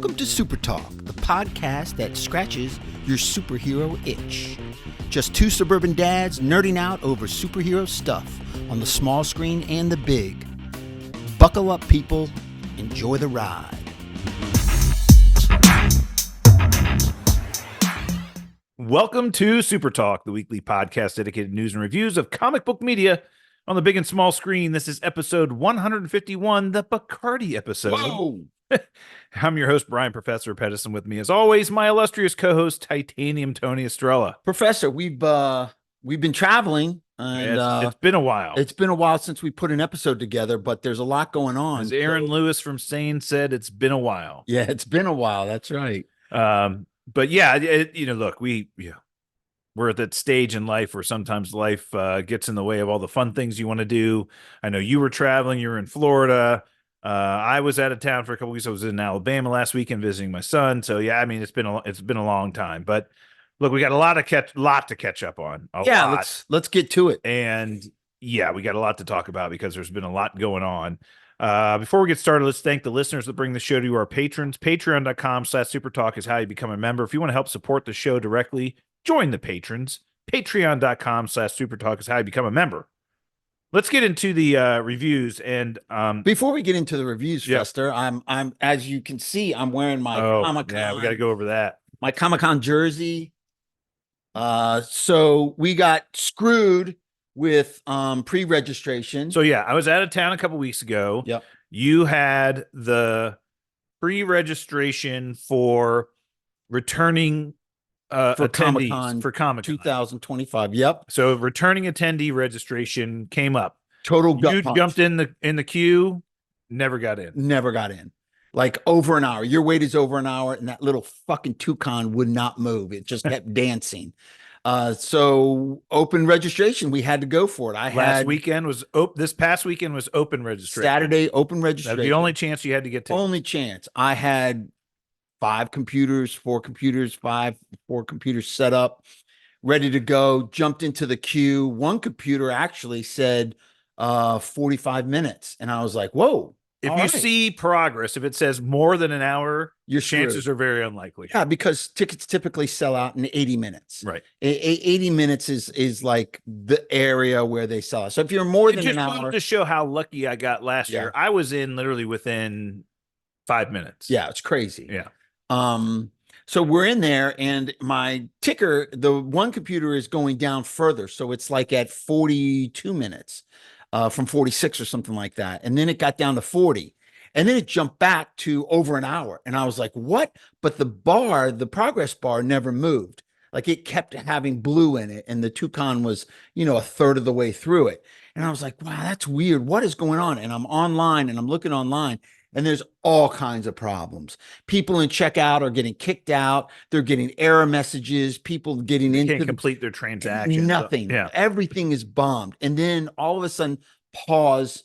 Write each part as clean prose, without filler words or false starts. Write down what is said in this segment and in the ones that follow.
Welcome to SuperTalk, the podcast that scratches your superhero itch. Just two suburban dads nerding out over superhero stuff on the small screen and the big. Buckle up, people. Enjoy the ride. Welcome to SuperTalk, the weekly podcast dedicated to news and reviews of comic book media on the big and small screen. This is episode 151, the Bacardi episode. Whoa! I'm your host, Brian Professor Pedersen. With me, as always, my illustrious co-host, Titanium Tony Estrella. Professor, we've been traveling, and it's been a while. It's been a while since we put an episode together, but there's a lot going on. As Aaron Lewis from Sane said, it's been a while. Yeah, it's been a while. That's right. But yeah, look, we're at that stage in life where sometimes life gets in the way of all the fun things you want to do. I know you were traveling. You were in Florida. I was out of town for a couple weeks. I was in Alabama last weekend visiting my son. So yeah, I mean, it's been a long time. But look, we got a lot to catch up on. Let's get to it. And yeah, we got a lot to talk about because there's been a lot going on. Before we get started, let's thank the listeners that bring the show to you, our patrons. Patreon.com/SuperTalk is how you become a member. If you want to help support the show directly, join the patrons. Patreon.com/SuperTalk is how you become a member. Let's get into the reviews. And before we get into the reviews, Fester, I'm as you can see, I'm wearing my Comic-Con. Yeah, we got to go over that. My Comic-Con jersey. So we got screwed with pre-registration. So yeah, I was out of town a couple weeks ago. Yep. You had the pre-registration for returning for attendees Comic-Con for Comic-Con 2025. Yep. So returning attendee registration came up. Total gut You punch. jumped in the queue, never got in. Never got in. Like over an hour. Your wait is over an hour, and that little fucking toucan would not move. It just kept dancing. So open registration, we had to go for it. This past weekend was open registration. Saturday, open registration. That's the only chance you had to get to. Only chance. I had four computers set up, ready to go, jumped into the queue. One computer actually said 45 minutes. And I was like, whoa. If you see progress, if it says more than an hour, your chances are very unlikely. Yeah, because tickets typically sell out in 80 minutes. Right. 80 minutes is like the area where they sell it. So if you're more than an hour. To show how lucky I got last year, I was in literally within 5 minutes. Yeah, it's crazy. Yeah. So we're in there, and my ticker, the one computer is going down further. So it's like at 42 minutes. From 46 or something like that. And then it got down to 40. And then it jumped back to over an hour. And I was like, what? But the progress bar never moved. Like it kept having blue in it. And the toucan was, a third of the way through it. And I was like, wow, that's weird. What is going on? And I'm online and I'm looking online. And there's all kinds of problems. People in checkout are getting kicked out. They're getting error messages. People getting into can't complete their transaction. Nothing. So, yeah. Everything is bombed. And then all of a sudden, pause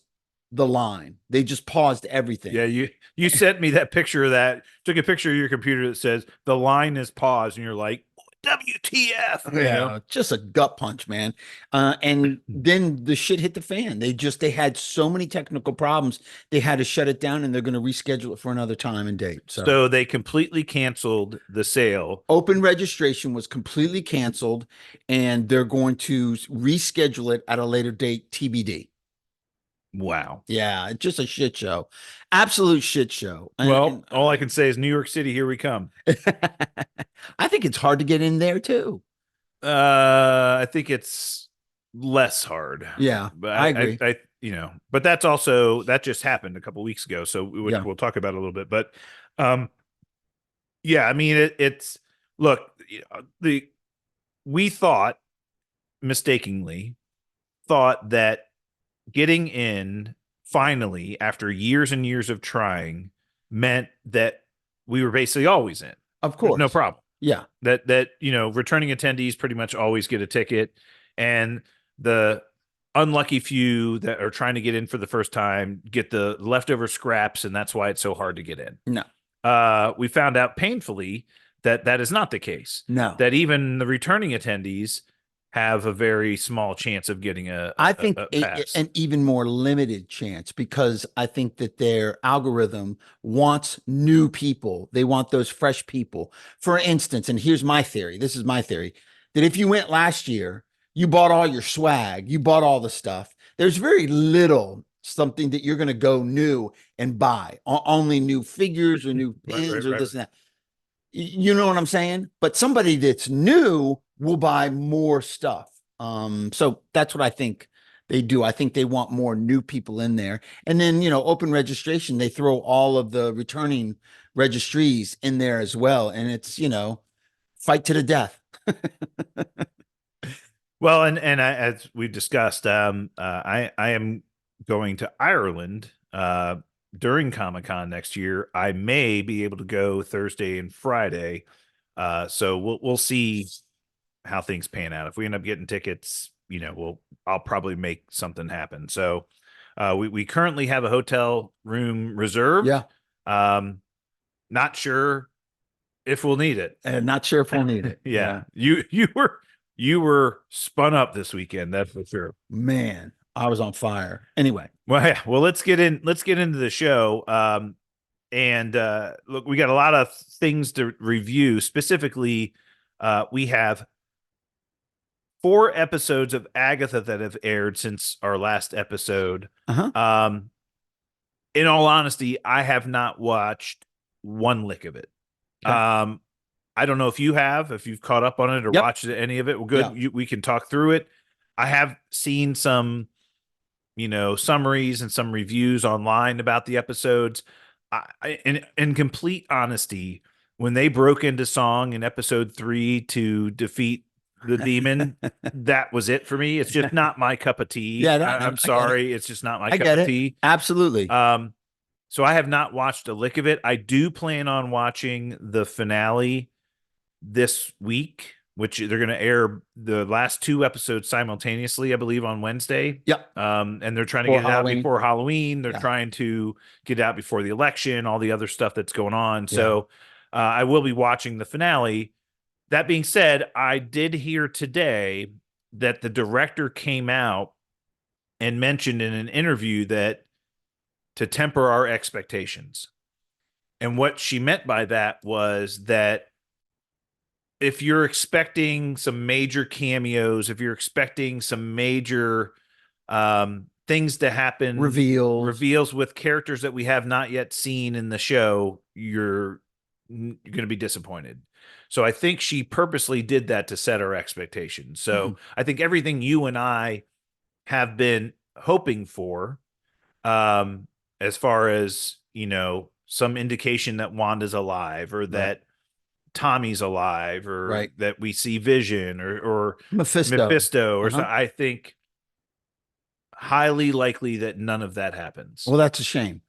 the line. They just paused everything. Yeah, you sent me that picture of that. Took a picture of your computer that says the line is paused, and you're like, WTF? Yeah, just a gut punch, man. And then the shit hit the fan. They had so many technical problems. They had to shut it down, and they're going to reschedule it for another time and date. So they completely canceled the sale. Open registration was completely canceled, and they're going to reschedule it at a later date, TBD. Wow. Yeah, it's just a shit show. Absolute shit show. Well, all I can say is New York City, here we come. I think it's hard to get in there too. I think it's less hard. Yeah, but I agree. But that just happened a couple weeks ago. So we'll talk about it a little bit. But I mean, we mistakenly thought that getting in finally after years and years of trying meant that we were basically always in. Of course. No problem. Yeah. That returning attendees pretty much always get a ticket, and the unlucky few that are trying to get in for the first time get the leftover scraps, and that's why it's so hard to get in. No. We found out painfully that is not the case. No. That even the returning attendees have a very small chance of getting I think a pass. an even more limited chance because I think that their algorithm wants new people. They want those fresh people. For instance, and here's my theory. This is my theory that if you went last year, you bought all your swag, you bought all the stuff. There's very little something that you're going to go new and buy. Only new figures or new pins or this and that. You know what I'm saying? But somebody that's new will buy more stuff. So that's what I think they do. I think they want more new people in there. And then, open registration, they throw all of the returning registries in there as well. And it's, fight to the death. Well, and as we've discussed, I am going to Ireland during Comic-Con next year. I may be able to go Thursday and Friday. So we'll see how things pan out. If we end up getting tickets, I'll probably make something happen. So we currently have a hotel room reserved. Yeah. Not sure if we'll need it. And not sure if we'll need it. Yeah. You were spun up this weekend, that's for sure. Man, I was on fire. Anyway. Well, yeah, well, let's get into the show. And look, we got a lot of things to review. Specifically, we have 4 episodes of Agatha that have aired since our last episode. Uh-huh. In all honesty, I have not watched one lick of it. Okay. I don't know if you've caught up on it or watched any of it. Well, good. Yeah. We can talk through it. I have seen some, summaries and some reviews online about the episodes. In complete honesty, when they broke into song in episode 3 to defeat the demon, that was it for me. It's just not my cup of tea. Yeah, I'm sorry. It's just not my cup of tea. Absolutely. So I have not watched a lick of it. I do plan on watching the finale this week, which they're going to air the last 2 episodes simultaneously, I believe, on Wednesday. Yep. And they're trying to get it out before Halloween. They're trying to get it out before the election, all the other stuff that's going on. So I will be watching the finale. That being said, I did hear today that the director came out and mentioned in an interview that to temper our expectations. And what she meant by that was that if you're expecting some major cameos, if you're expecting some major things to happen, reveals with characters that we have not yet seen in the show, you're going to be disappointed. So I think she purposely did that to set our expectations. So I think everything you and I have been hoping for, as far as, some indication that Wanda's alive or that Tommy's alive or that we see Vision or Mephisto or so, I think highly likely that none of that happens. Well, that's a shame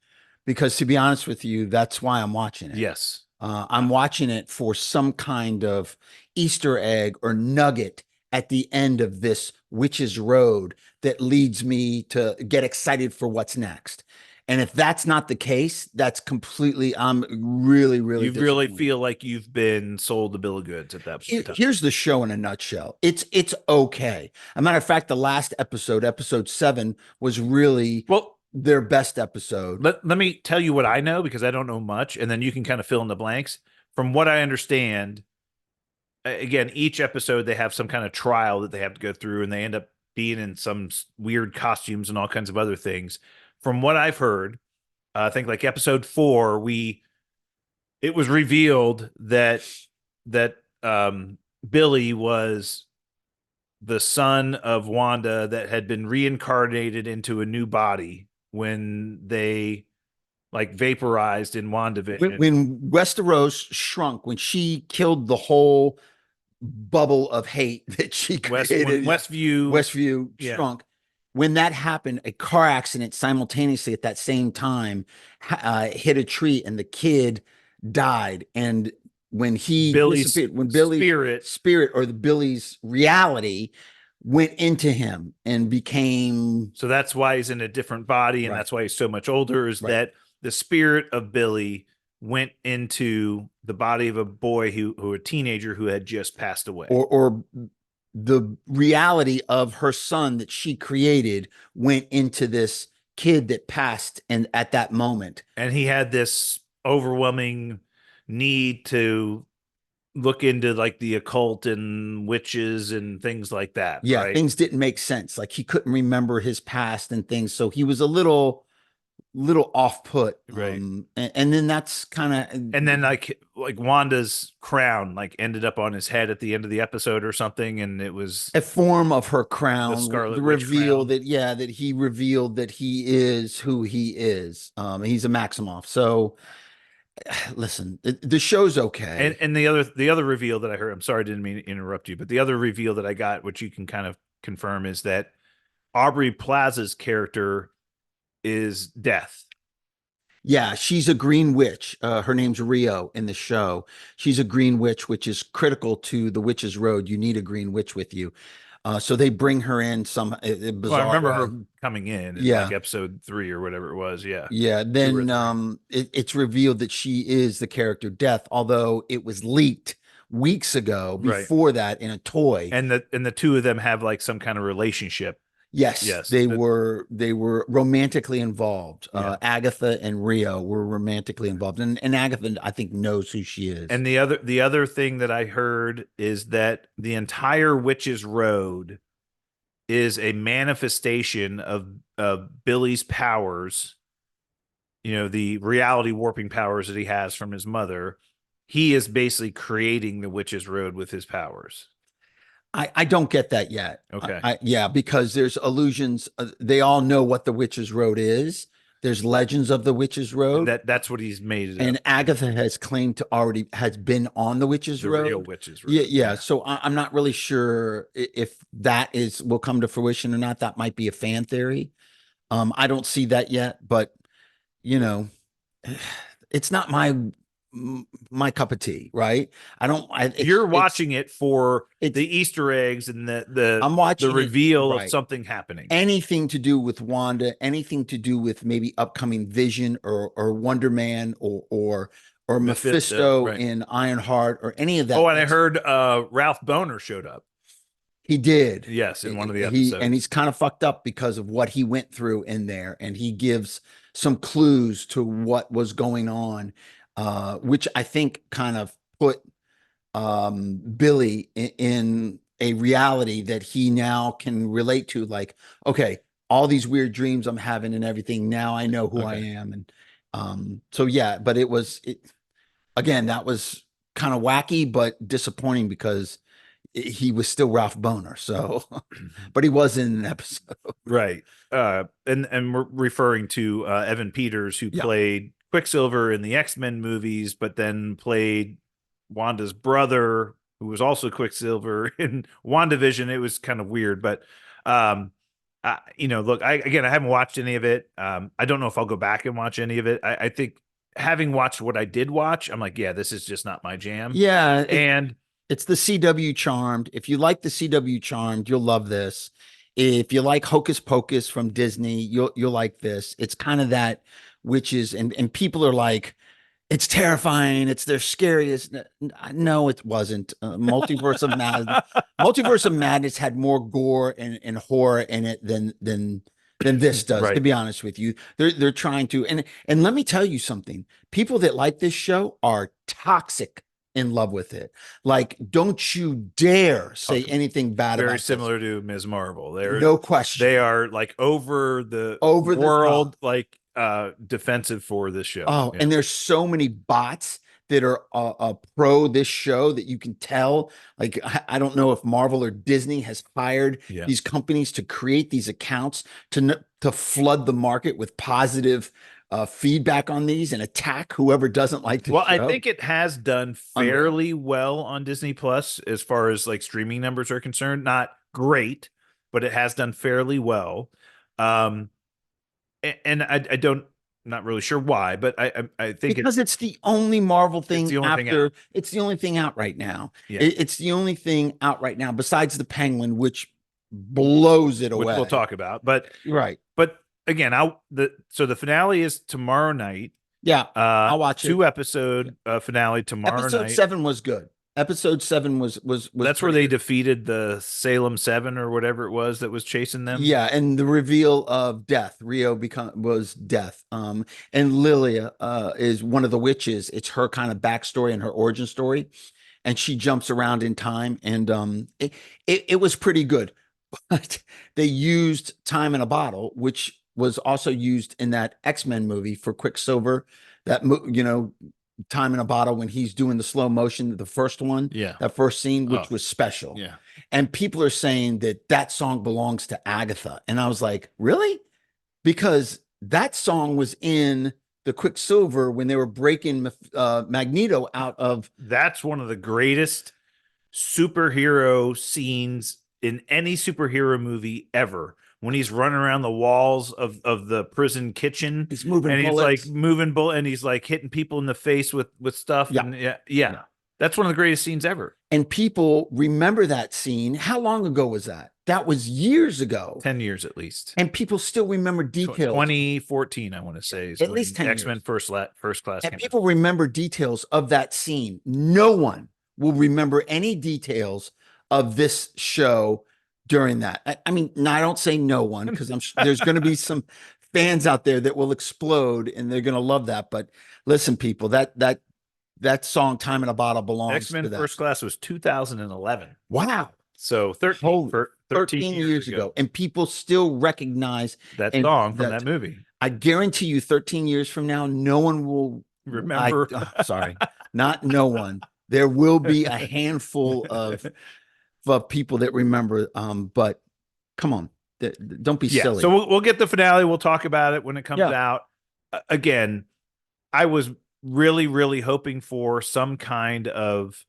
because to be honest with you, that's why I'm watching it. Yes. I'm watching it for some kind of Easter egg or nugget at the end of this witch's road that leads me to get excited for what's next. And if that's not the case, that's completely, I'm really, really You really feel like you've been sold the bill of goods at that point. Here's the show in a nutshell. It's okay. As a matter of fact, the last episode 7, was really their best episode. Let me tell you what I know because I don't know much, and then you can kind of fill in the blanks. From what I understand, again, each episode they have some kind of trial that they have to go through, and they end up being in some weird costumes and all kinds of other things. From what I've heard, I think like episode 4, it was revealed that Billy was the son of Wanda that had been reincarnated into a new body when they like vaporized in WandaVision. When Westeros shrunk, when she killed the whole bubble of hate that she created, Westview shrunk. When that happened, a car accident simultaneously at that same time hit a tree and the kid died. And when Billy's spirit or Billy's reality went into him and became. So that's why he's in a different body. And that's why he's so much older is that the spirit of Billy went into the body of a boy a teenager who had just passed away. Or the reality of her son that she created went into this kid that passed and at that moment. And he had this overwhelming need to look into like the occult and witches and things like that, Yeah, right? things didn't make sense. Like he couldn't remember his past and things. So he was a little off put. Right. And then that's kind of, And then like Wanda's crown like ended up on his head at the end of the episode or something, and it was a form of her the crown, Scarlet the Witch reveal crown. that, yeah, that he revealed that he is who he is. He's a Maximoff. So listen, the show's okay. And the other reveal that I heard, I'm sorry, I didn't mean to interrupt you, but the other reveal that I got, which you can kind of confirm, is that Aubrey Plaza's character is Death. Yeah, she's a green witch. Her name's Rio in the show. She's a green witch, which is critical to the Witch's Road. You need a green witch with you. So they bring her in some Well, I bizarre remember way. her coming in like Yeah, episode 3 or whatever it was. Yeah, yeah. 2 or Then 3. it's revealed that she is the character Death, although it was leaked weeks ago Right. before that in a toy. And the two of them have like some kind of relationship. Yes, Yes. they were romantically involved. Yeah. Agatha and Rio were romantically involved, and Agatha I think knows who she is. And the other thing that I heard is that the entire Witch's Road is a manifestation of Billy's powers, the reality warping powers that he has from his mother. He is basically creating the Witch's Road with his powers. I don't get that yet. Okay. Yeah, because there's allusions. They all know what the Witch's Road is. There's legends of the Witch's And Road, that's what he's made it and up. Agatha has claimed to already has been on the Witch's The Road. real Witch's Road. Yeah, yeah. So I'm not really sure if that will come to fruition or not. That might be a fan theory. I don't see that yet, but you know, it's not my cup of tea, right? I don't. You're watching it for it's the Easter eggs and the I'm watching the reveal of right. something happening. Anything to do with Wanda, anything to do with maybe upcoming Vision or Wonder Man or Mephisto Right. in Ironheart or any of that. Oh, and I heard Ralph Boner showed up. He did. Yes, in one of the episodes. And he's kind of fucked up because of what he went through in there, and he gives some clues to what was going on, which I think kind of put Billy in a reality that he now can relate to. Like, okay, all these weird dreams I'm having and everything. Now I know who I am, and so yeah. But again, that was kind of wacky but disappointing because he was still Ralph Boner. So, but he was in an episode. Right. And we're referring to Evan Peters, who played Quicksilver in the X-Men movies, but then played Wanda's brother, who was also Quicksilver in WandaVision. It was kind of weird, but look, I haven't watched any of it. I don't know if I'll go back and watch any of it. I think having watched what I did watch, I'm like, yeah, this is just not my jam. Yeah. And it's the CW Charmed. If you like the CW Charmed, you'll love this. If you like Hocus Pocus from Disney, you'll like this. It's kind of that witches and people are like, it's terrifying. It's their scariest. No, it wasn't. Multiverse of Madness. Multiverse of Madness had more gore and horror in it than this does. Right. To be honest with you, they're trying to and let me tell you something. People that like this show are toxic in love with it. Like, don't you dare say anything bad about it. Very similar to Ms. Marvel. They're no question. They are like over the world, like defensive for this show. Oh, and there's so many bots that are pro this show that you can tell. Like, I don't know if Marvel or Disney has hired these companies to create these accounts to flood the market with positive feedback on these and attack whoever doesn't like the show. I think it has done fairly well on Disney Plus as far as like streaming numbers are concerned. Not great, but it has done fairly well. And I don't, not really sure why, but I think because it's the only Marvel thing it's the only after it's the only thing out right now. Yeah. It's the only thing out right now besides the Penguin, which blows it away. Which we'll talk about, but right. But again, so the finale is tomorrow night. Yeah, I'll watch 2 episode finale tomorrow night. Episode 7 was good. Episode 7 was That's where pretty they good. defeated the Salem 7 or whatever it was that was chasing them. Yeah, and the reveal of death. Rio was death. And Lilia is one of the witches. It's her kind of backstory and her origin story, and she jumps around in time, and it was pretty good. But they used time in a bottle, which was also used in that X-Men movie for Quicksilver. Time in a bottle when he's doing the slow motion, the first one, Yeah. that first scene, which Oh, was special. yeah. And people are saying that that song belongs to Agatha. And I was like, really? Because that song was in the Quicksilver when they were breaking Magneto out of. That's one of the greatest superhero scenes in any superhero movie ever. When he's running around the walls of the prison kitchen, He's moving and bullets. he's like moving and he's like hitting people in the face with stuff. Yeah. And yeah. That's one of the greatest scenes ever. And people remember that scene. How long ago was that? That was years ago. 10 years at least. And people still remember details. 2014, I want to say, is at least 10 X-Men years. First Class. And people remember details of that scene. No one will remember any details of this show during that. I mean, I don't say no one, because there's going to be some fans out there that will explode and they're going to love that. But listen, people, that song "Time in a Bottle" belongs X-Men to that. First Class was 2011. Wow. So 13 years ago. And people still recognize that song from that movie. I guarantee you 13 years from now, no one will remember. Sorry, not no one. There will be a handful of people that remember. But come on, don't be silly. So we'll get the finale. We'll talk about it when it comes out. Again, I was really, really hoping for some kind of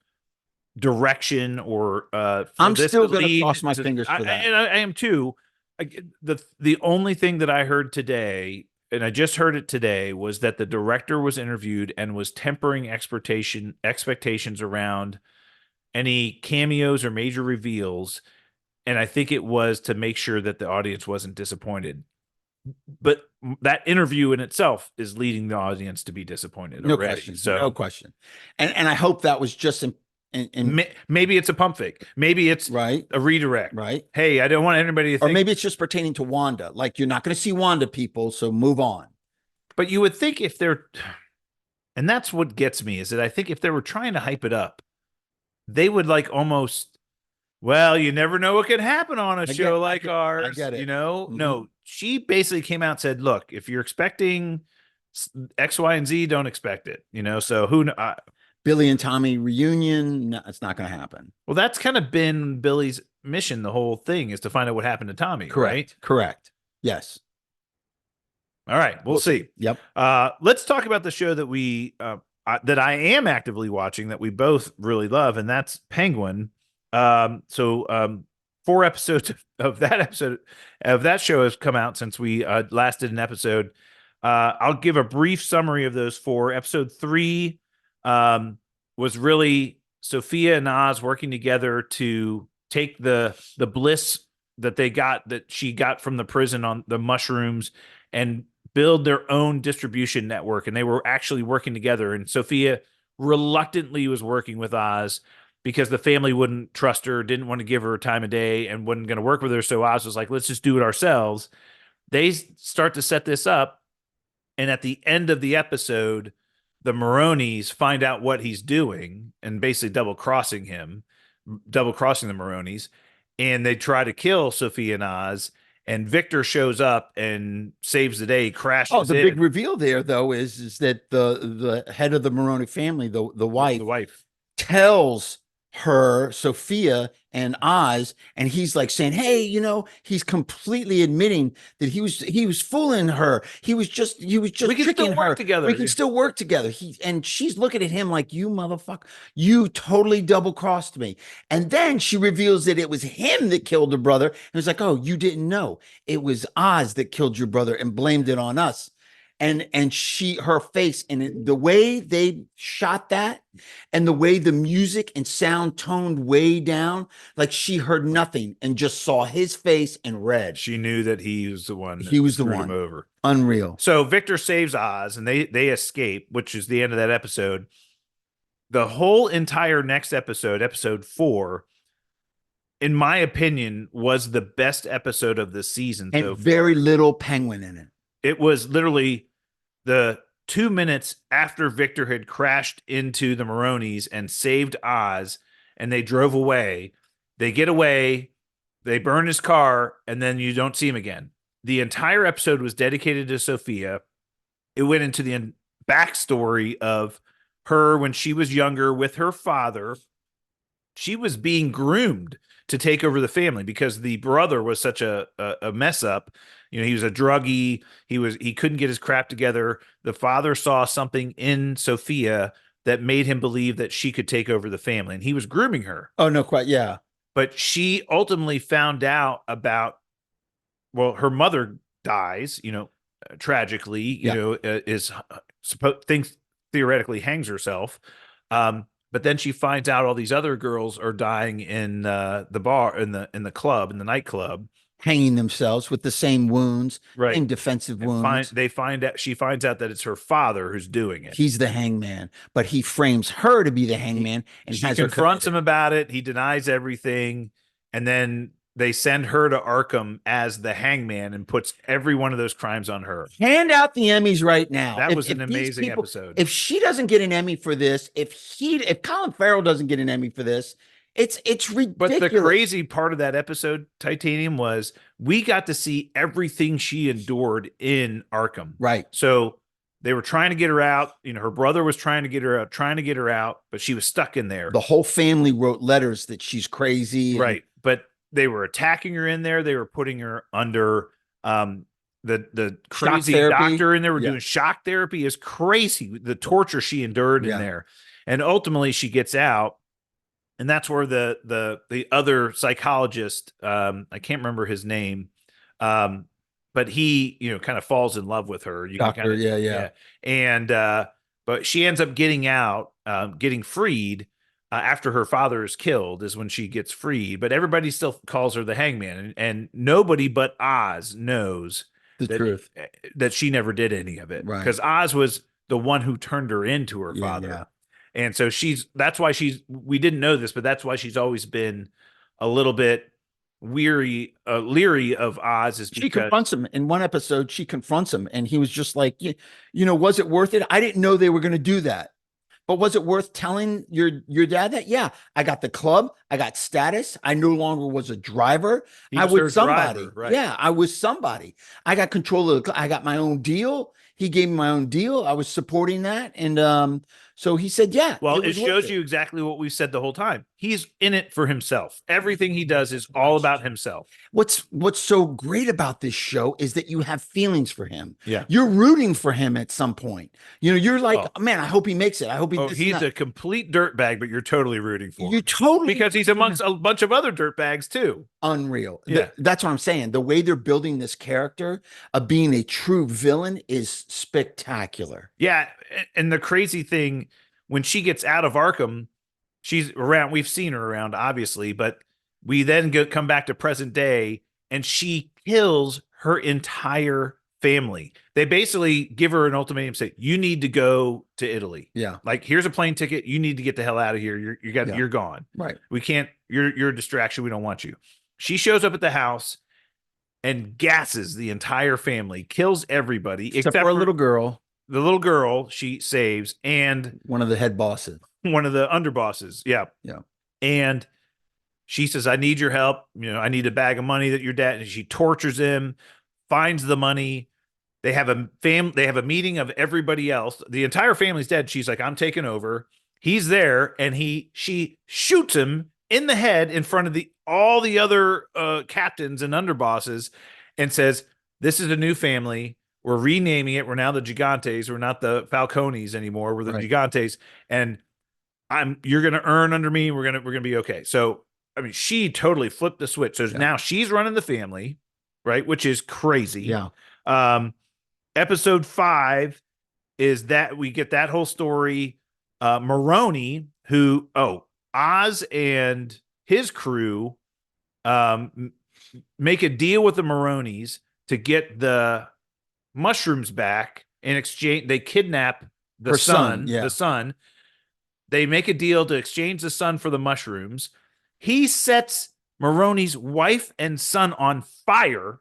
direction or I'm still going to cross my fingers for that. And I am too. The only thing that I heard today, and I just heard it today, was that the director was interviewed and was tempering expectations around any cameos or major reveals. And I think it was to make sure that the audience wasn't disappointed. But that interview in itself is leading the audience to be disappointed already. Question. So no question. And I hope that was just maybe it's a pump fake. Maybe it's right, a redirect. Right. Hey, I don't want anybody to think. Or maybe it's just pertaining to Wanda. Like, you're not going to see Wanda, people, so move on. But you would think if they're, and that's what gets me, is that I think if they were trying to hype it up, they would like almost, well, you never know what can happen on a show like ours. I get it. You know, Mm-hmm. No, she basically came out and said, look, if you're expecting X, Y, and Z, don't expect it. You know, so Billy and Tommy reunion, no, it's not going to happen. Well, that's kind of been Billy's mission. The whole thing is to find out what happened to Tommy. Correct. Right? Correct. Yes. All right. We'll see. Yep. Let's talk about the show that that I am actively watching that we both really love, and that's Penguin. 4 episodes of that show has come out since we last did an episode. I'll give a brief summary of those 4. Episode 3 was really Sophia and Oz working together to take the bliss that she got from the prison on the mushrooms and build their own distribution network. And they were actually working together. And Sophia reluctantly was working with Oz because the family wouldn't trust her, didn't want to give her time of day, and wasn't going to work with her. So Oz was like, let's just do it ourselves. They start to set this up. And at the end of the episode, the Maronis find out what he's doing and basically double-crossing the Maronis. And they try to kill Sophia and Oz. And Victor shows up and saves the day, crashes in. The big reveal there, though, is that the head of the Maroni family, the wife, tells her, Sophia and Oz, and he's like saying, hey, he's completely admitting that he was fooling her. He was just we can tricking still her. work together. We can still work together. And she's looking at him like, you motherfucker, you totally double crossed me. And then she reveals that it was him that killed her brother. And it's like, oh, you didn't know. It was Oz that killed your brother and blamed it on us. And her face and the way they shot that and the way the music and sound toned way down, like she heard nothing and just saw his face and read. She knew that he was the one. He was the one. Him over. Unreal. So Victor saves Oz and they escape, which is the end of that episode. the whole entire next episode, episode 4, in my opinion, was the best episode of the season And so very far. little penguin in it. It was literally the 2 minutes after Victor had crashed into the Maronis and saved Oz, and they drove away. They get away, they burn his car, and then you don't see him again. The entire episode was dedicated to Sophia. It went into the backstory of her when she was younger with her father. She was being groomed to take over the family because the brother was such a mess up. You know, he was a druggie. He couldn't get his crap together. The father saw something in Sophia that made him believe that she could take over the family, and he was grooming her. Oh, no, quite. Yeah. But she ultimately found out about, well, her mother dies, tragically, is thinks theoretically hangs herself. But then she finds out all these other girls are dying in the bar, in the club, in the nightclub, Hanging themselves with the same wounds, right? same defensive wounds. She finds out that it's her father who's doing it. He's the hangman, but he frames her to be the hangman and She has her confronts him about it. He denies everything, and then they send her to Arkham as the hangman and puts every one of those crimes on her. Hand out the Emmys right now. That was an amazing episode. If she doesn't get an Emmy for this, if Colin Farrell doesn't get an Emmy for this, it's ridiculous. But the crazy part of that episode, Titanium, was we got to see everything she endured in Arkham. Right. So they were trying to get her out. Her brother was trying to get her out, but she was stuck in there. The whole family wrote letters that she's crazy. Right. But they were attacking her in there. They were putting her under the crazy doctor in there. Were doing shock therapy. Is crazy. The torture she endured in there. And ultimately she gets out. And that's where the other psychologist, I can't remember his name, but he, kind of falls in love with her. Doctor, yeah. And but she ends up getting out, getting freed after her father is killed is when she gets freed. But everybody still calls her the hangman, and nobody but Oz knows the truth that she never did any of it, right? Because Oz was the one who turned her into her father. Yeah. And so we didn't know this, but that's why she's always been a little bit leery of Oz. She confronts him in one episode. She confronts him, and he was just like, was it worth it? I didn't know they were going to do that, but was it worth telling your dad that? Yeah, I got the club, I got status, I no longer was a driver. I was somebody. Driver, right. Yeah, I was somebody. I got control of I got my own deal. He gave me my own deal. I was supporting that, and so he said, yeah. Well, it shows you exactly what we said the whole time. He's in it for himself. Everything he does is all about himself. What's so great about this show is that you have feelings for him. Yeah. You're rooting for him at some point. You're like, man, I hope he makes it. I hope he's a complete dirtbag, but you're totally rooting for him. You totally, because he's amongst a bunch of other dirtbags too. Unreal. Yeah. That's what I'm saying. The way they're building this character of being a true villain is spectacular. Yeah. And the crazy thing, when she gets out of Arkham, she's around. We've seen her around, obviously, but we then come back to present day, and she kills her entire family. They basically give her an ultimatum, say, you need to go to Italy. Yeah. Like, here's a plane ticket. You need to get the hell out of here. You're gone. Right. We can't, you're a distraction. We don't want you. She shows up at the house and gasses the entire family, kills everybody except for a little girl. The little girl she saves, and one of the head bosses, one of the underbosses. Yeah. Yeah. And she says, I need your help. I need a bag of money that your dad, and she tortures him, finds the money. They have a meeting of everybody else. The entire family's dead. She's like, I'm taking over. He's there, and she shoots him in the head in front of all the other captains and underbosses, and says, this is a new family. We're renaming it. We're now the Gigantes. We're not the Falcones anymore. We're the Gigantes, and you're going to earn under me. We're going to be okay. So, I mean, she totally flipped the switch. So now she's running the family, right? Which is crazy. Yeah. Episode 5 is that we get that whole story. Maroni, Oz and his crew, make a deal with the Maronis to get the mushrooms back. In exchange, they kidnap the son. They make a deal to exchange the son for the mushrooms. He sets Maroni's wife and son on fire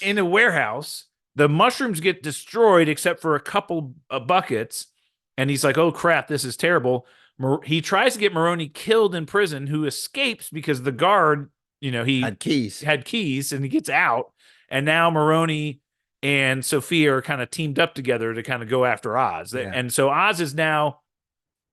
in a warehouse. The mushrooms get destroyed except for a couple of buckets. And he's like, oh, crap, this is terrible. He tries to get Maroni killed in prison, who escapes because the guard, he Had keys. and he gets out. And now Maroni and Sophia are kind of teamed up together to kind of go after Oz. Yeah. And so Oz is now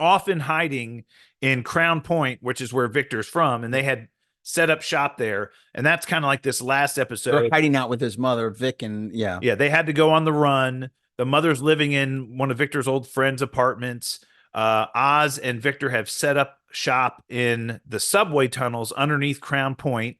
off in hiding in Crown Point, which is where Victor's from. And they had set up shop there. And that's kind of like this last episode. They're hiding out with his mother, Vic, and yeah, they had to go on the run. The mother's living in one of Victor's old friends' apartments. Oz and Victor have set up shop in the subway tunnels underneath Crown Point.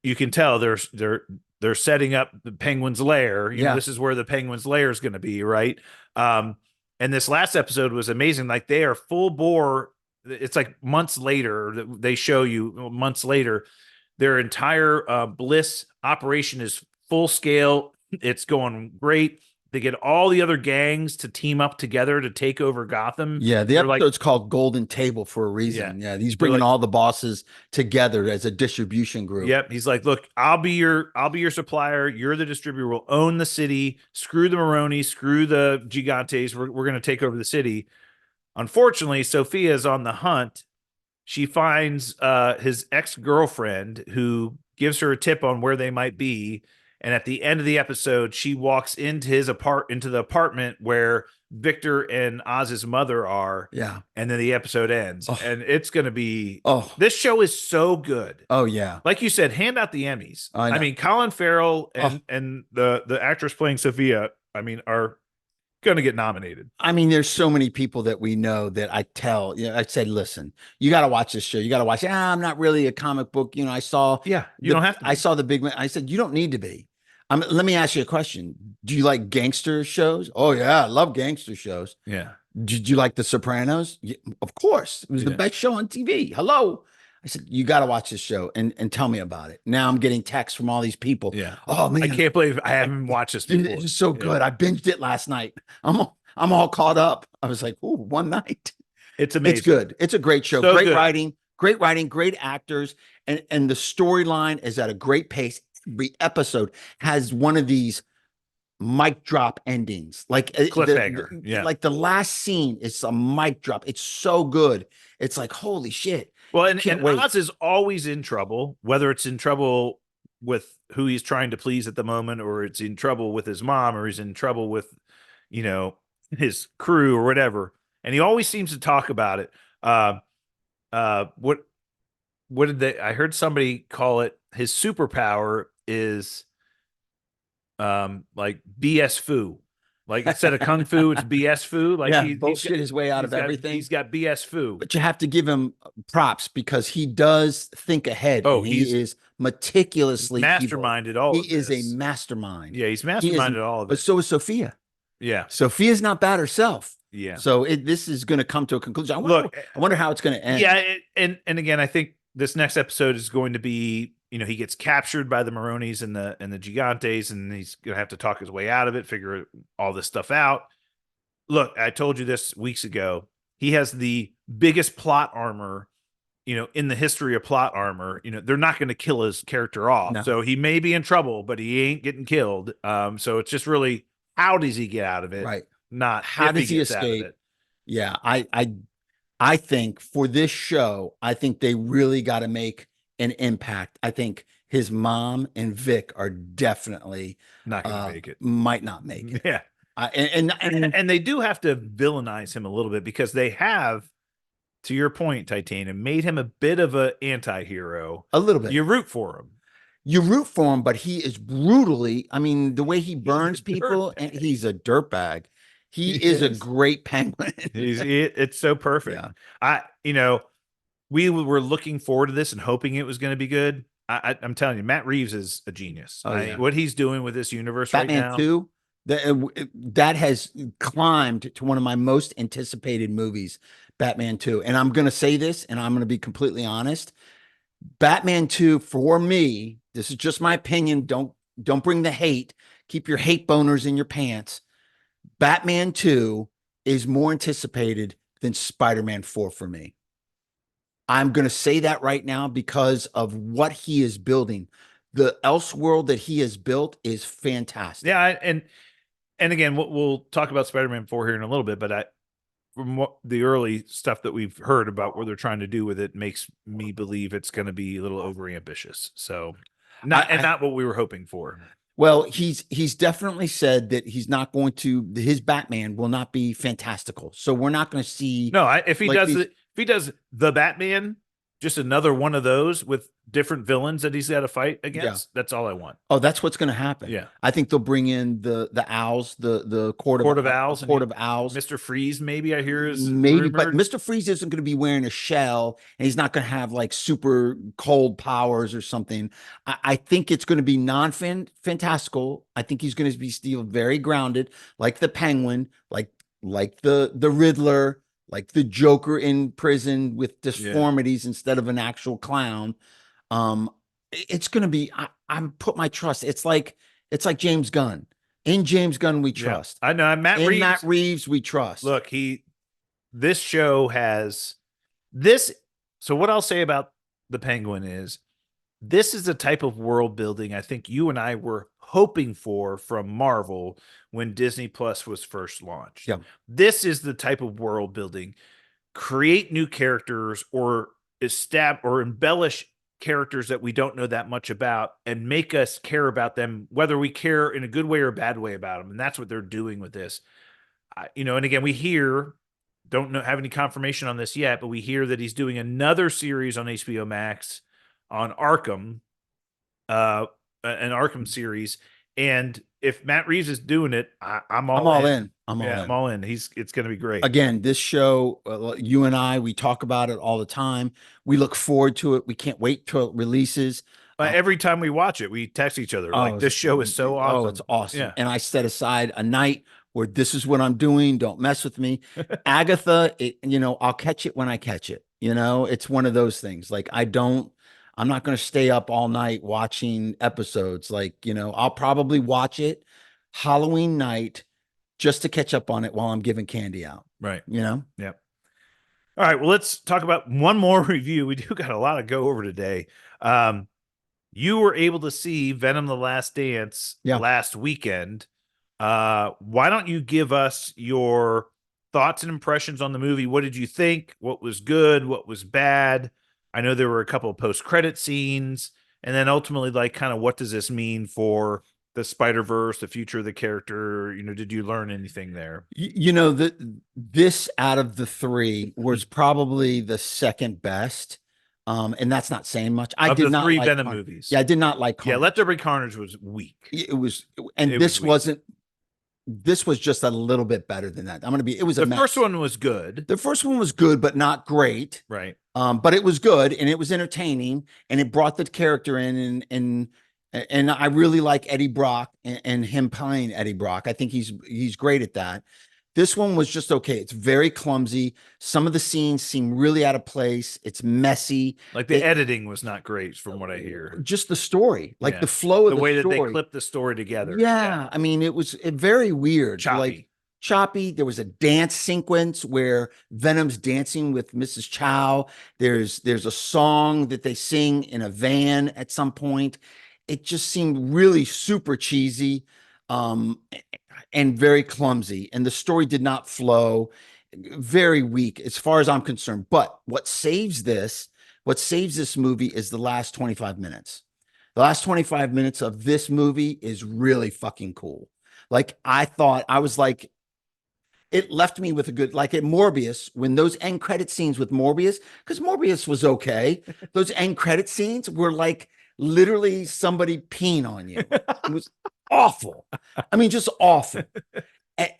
You can tell they're setting up the Penguin's lair. This is where the Penguin's lair is going to be, right? And this last episode was amazing. Like, they are full bore. It's like months later. They show you months later. Their entire Bliss operation is full scale. It's going great. They get all the other gangs to team up together to take over Gotham. Yeah, the episode's called Golden Table for a reason. Yeah, he's bringing all the bosses together as a distribution group. Yep, he's like, look, I'll be your supplier. You're the distributor. We'll own the city. Screw the Maronis. Screw the Gigantes. We're going to take over the city. Unfortunately, Sophia is on the hunt. She finds his ex-girlfriend, who gives her a tip on where they might be. And at the end of the episode, she walks into the apartment where Victor and Oz's mother are. Yeah. And then the episode ends. Oh. And it's going to be, this show is so good. Oh, yeah. Like you said, hand out the Emmys. I mean, Colin Farrell and the actress playing Sophia, are going to get nominated. I mean, there's so many people that we know that I tell, I said, listen, you got to watch this show. You got to watch it. I'm not really a comic book. I saw. Yeah. You don't have to. I saw the big man. I said, you don't need to be. Let me ask you a question. Do you like gangster shows? Oh, yeah. I love gangster shows. Yeah. Did you like The Sopranos? Yeah, of course. It was the best show on TV. Hello. I said, you got to watch this show and tell me about it. Now I'm getting texts from all these people. Yeah. Oh, man. I can't believe I haven't watched this before. It's so good. I binged it last night. I'm all caught up. I was like, ooh, one night. It's amazing. It's good. It's a great show. So great good. writing, great actors. And the storyline is at a great pace. Every episode has one of these mic drop endings, like cliffhanger. Like the last scene is a mic drop. It's so good. It's like, holy shit. Well, and Oz is always in trouble, whether it's in trouble with who he's trying to please at the moment, or it's in trouble with his mom, or he's in trouble with, his crew or whatever. And he always seems to talk about it. What did I heard somebody call it, his superpower is like BS foo. Like, instead of kung fu, it's BS foo. Like, he bullshit his way out of everything. He's got BS foo. But you have to give him props because he does think ahead. Oh, he is meticulously masterminded all. He is a mastermind. Yeah, he's masterminded all of it. But so is Sophia. Yeah, Sophia's not bad herself. Yeah. So this is going to come to a conclusion. I wonder how it's going to end. Yeah, and again, I think this next episode is going to be, he gets captured by the Maronis and the Gigantes, and he's going to have to talk his way out of it, figure all this stuff out. Look, I told you this weeks ago. He has the biggest plot armor, in the history of plot armor. They're not going to kill his character off. No. So he may be in trouble, but he ain't getting killed. So it's just really, how does he get out of it? Right. Not how does he escape? Yeah. I think for this show, I think they really got to make an impact. I think his mom and Vic are definitely not going to make it. Might not make it. Yeah. And they do have to villainize him a little bit, because they have, to your point, Titanium, made him a bit of an anti-hero. A little bit. You root for him. But he is brutally, the way he burns people, and he's a dirtbag. He is a great penguin. It's so perfect. Yeah. We were looking forward to this and hoping it was going to be good. I'm telling you, Matt Reeves is a genius. What he's doing with this universe Batman right now. 2, that has climbed to one of my most anticipated movies, Batman 2. And I'm going to say this, and I'm going to be completely honest. Batman 2, for me, this is just my opinion. Don't bring the hate. Keep your hate boners in your pants. Batman 2 is more anticipated than Spider-Man 4 for me. I'm going to say that right now because of what he is building. The Elseworld that he has built is fantastic. Yeah, and again, we'll talk about Spider-Man 4 here in a little bit, but from what the early stuff that we've heard about what they're trying to do with it makes me believe it's going to be a little over ambitious. So not what we were hoping for. Well, he's definitely said that he's not going to, his Batman will not be fantastical. So we're not going to see. No, if he does the Batman, just another one of those with different villains that he's got to fight against. Yeah. That's all I want. Oh, that's what's going to happen. Yeah, I think they'll bring in the owls, the court of owls, Mr. Freeze. Maybe I hear is maybe, rumored. But Mr. Freeze isn't going to be wearing a shell, and he's not going to have like super cold powers or something. I think it's going to be fantastical. I think he's going to be still very grounded, like the Penguin, like the Riddler, like the Joker in prison with deformities instead of an actual clown. It's going to be, I'm put my trust. It's like James Gunn. In James Gunn, we trust. I know. Matt Reeves, we trust. Look, this show has this. So what I'll say about the Penguin is this is the type of world building I think you and I were hoping for from Marvel when Disney Plus was first launched. Yeah. This is the type of world building. Create new characters or embellish characters that we don't know that much about and make us care about them, whether we care in a good way or a bad way about them. And that's what they're doing with this. And again, we don't have any confirmation on this yet, but we hear that he's doing another series on HBO Max on Arkham, an Arkham series. And if Matt Reeves is doing it, I'm all in. I'm all in. It's going to be great. Again, this show, you and I, we talk about it all the time. We look forward to it. We can't wait till it releases. Every time we watch it, we text each other like, this show is so awesome. Oh, it's awesome. Yeah. And I set aside a night where this is what I'm doing. Don't mess with me. Agatha, I'll catch it when I catch it. It's one of those things. Like I'm not going to stay up all night watching episodes. Like, I'll probably watch it Halloween night just to catch up on it while I'm giving candy out. Right. Yeah. All right. Well, let's talk about one more review. We do got a lot to go over today. You were able to see Venom: The Last Dance last weekend. Why don't you give us your thoughts and impressions on the movie? What did you think? What was good? What was bad? I know there were a couple of post-credit scenes, and then ultimately, like, kind of what does this mean for the Spider-Verse, the future of the character? Did you learn anything there? This out of the three was probably the second best. And that's not saying much. I did not three like Venom movies. Yeah, I did not like Carnage. Yeah, Let There Be Carnage was weak. It was, and this wasn't. This was just a little bit better than that. It was the first one was good. The first one was good, but not great. Right. But it was good and it was entertaining and it brought the character in and I really like Eddie Brock and him playing Eddie Brock. I think he's great at that. This one was just okay. It's very clumsy. Some of the scenes seem really out of place. It's messy. Like the editing was not great from what I hear. Just the story, like the flow of the way story. That they clipped the story together. Yeah. I mean, it was very weird. Choppy. There was a dance sequence where Venom's dancing with Mrs. Chow. There's a song that they sing in a van at some point. It just seemed really super cheesy. And very clumsy, and the story did not flow. Very weak as far as I'm concerned. But what saves this movie is the last 25 minutes. The last 25 minutes of this movie is really fucking cool. Like, I thought, I was like, it left me with a good, like at Morbius, when those end credit scenes with Morbius, because Morbius was okay. Those end credit scenes were like literally somebody peeing on you. It was awful. I mean, just awful.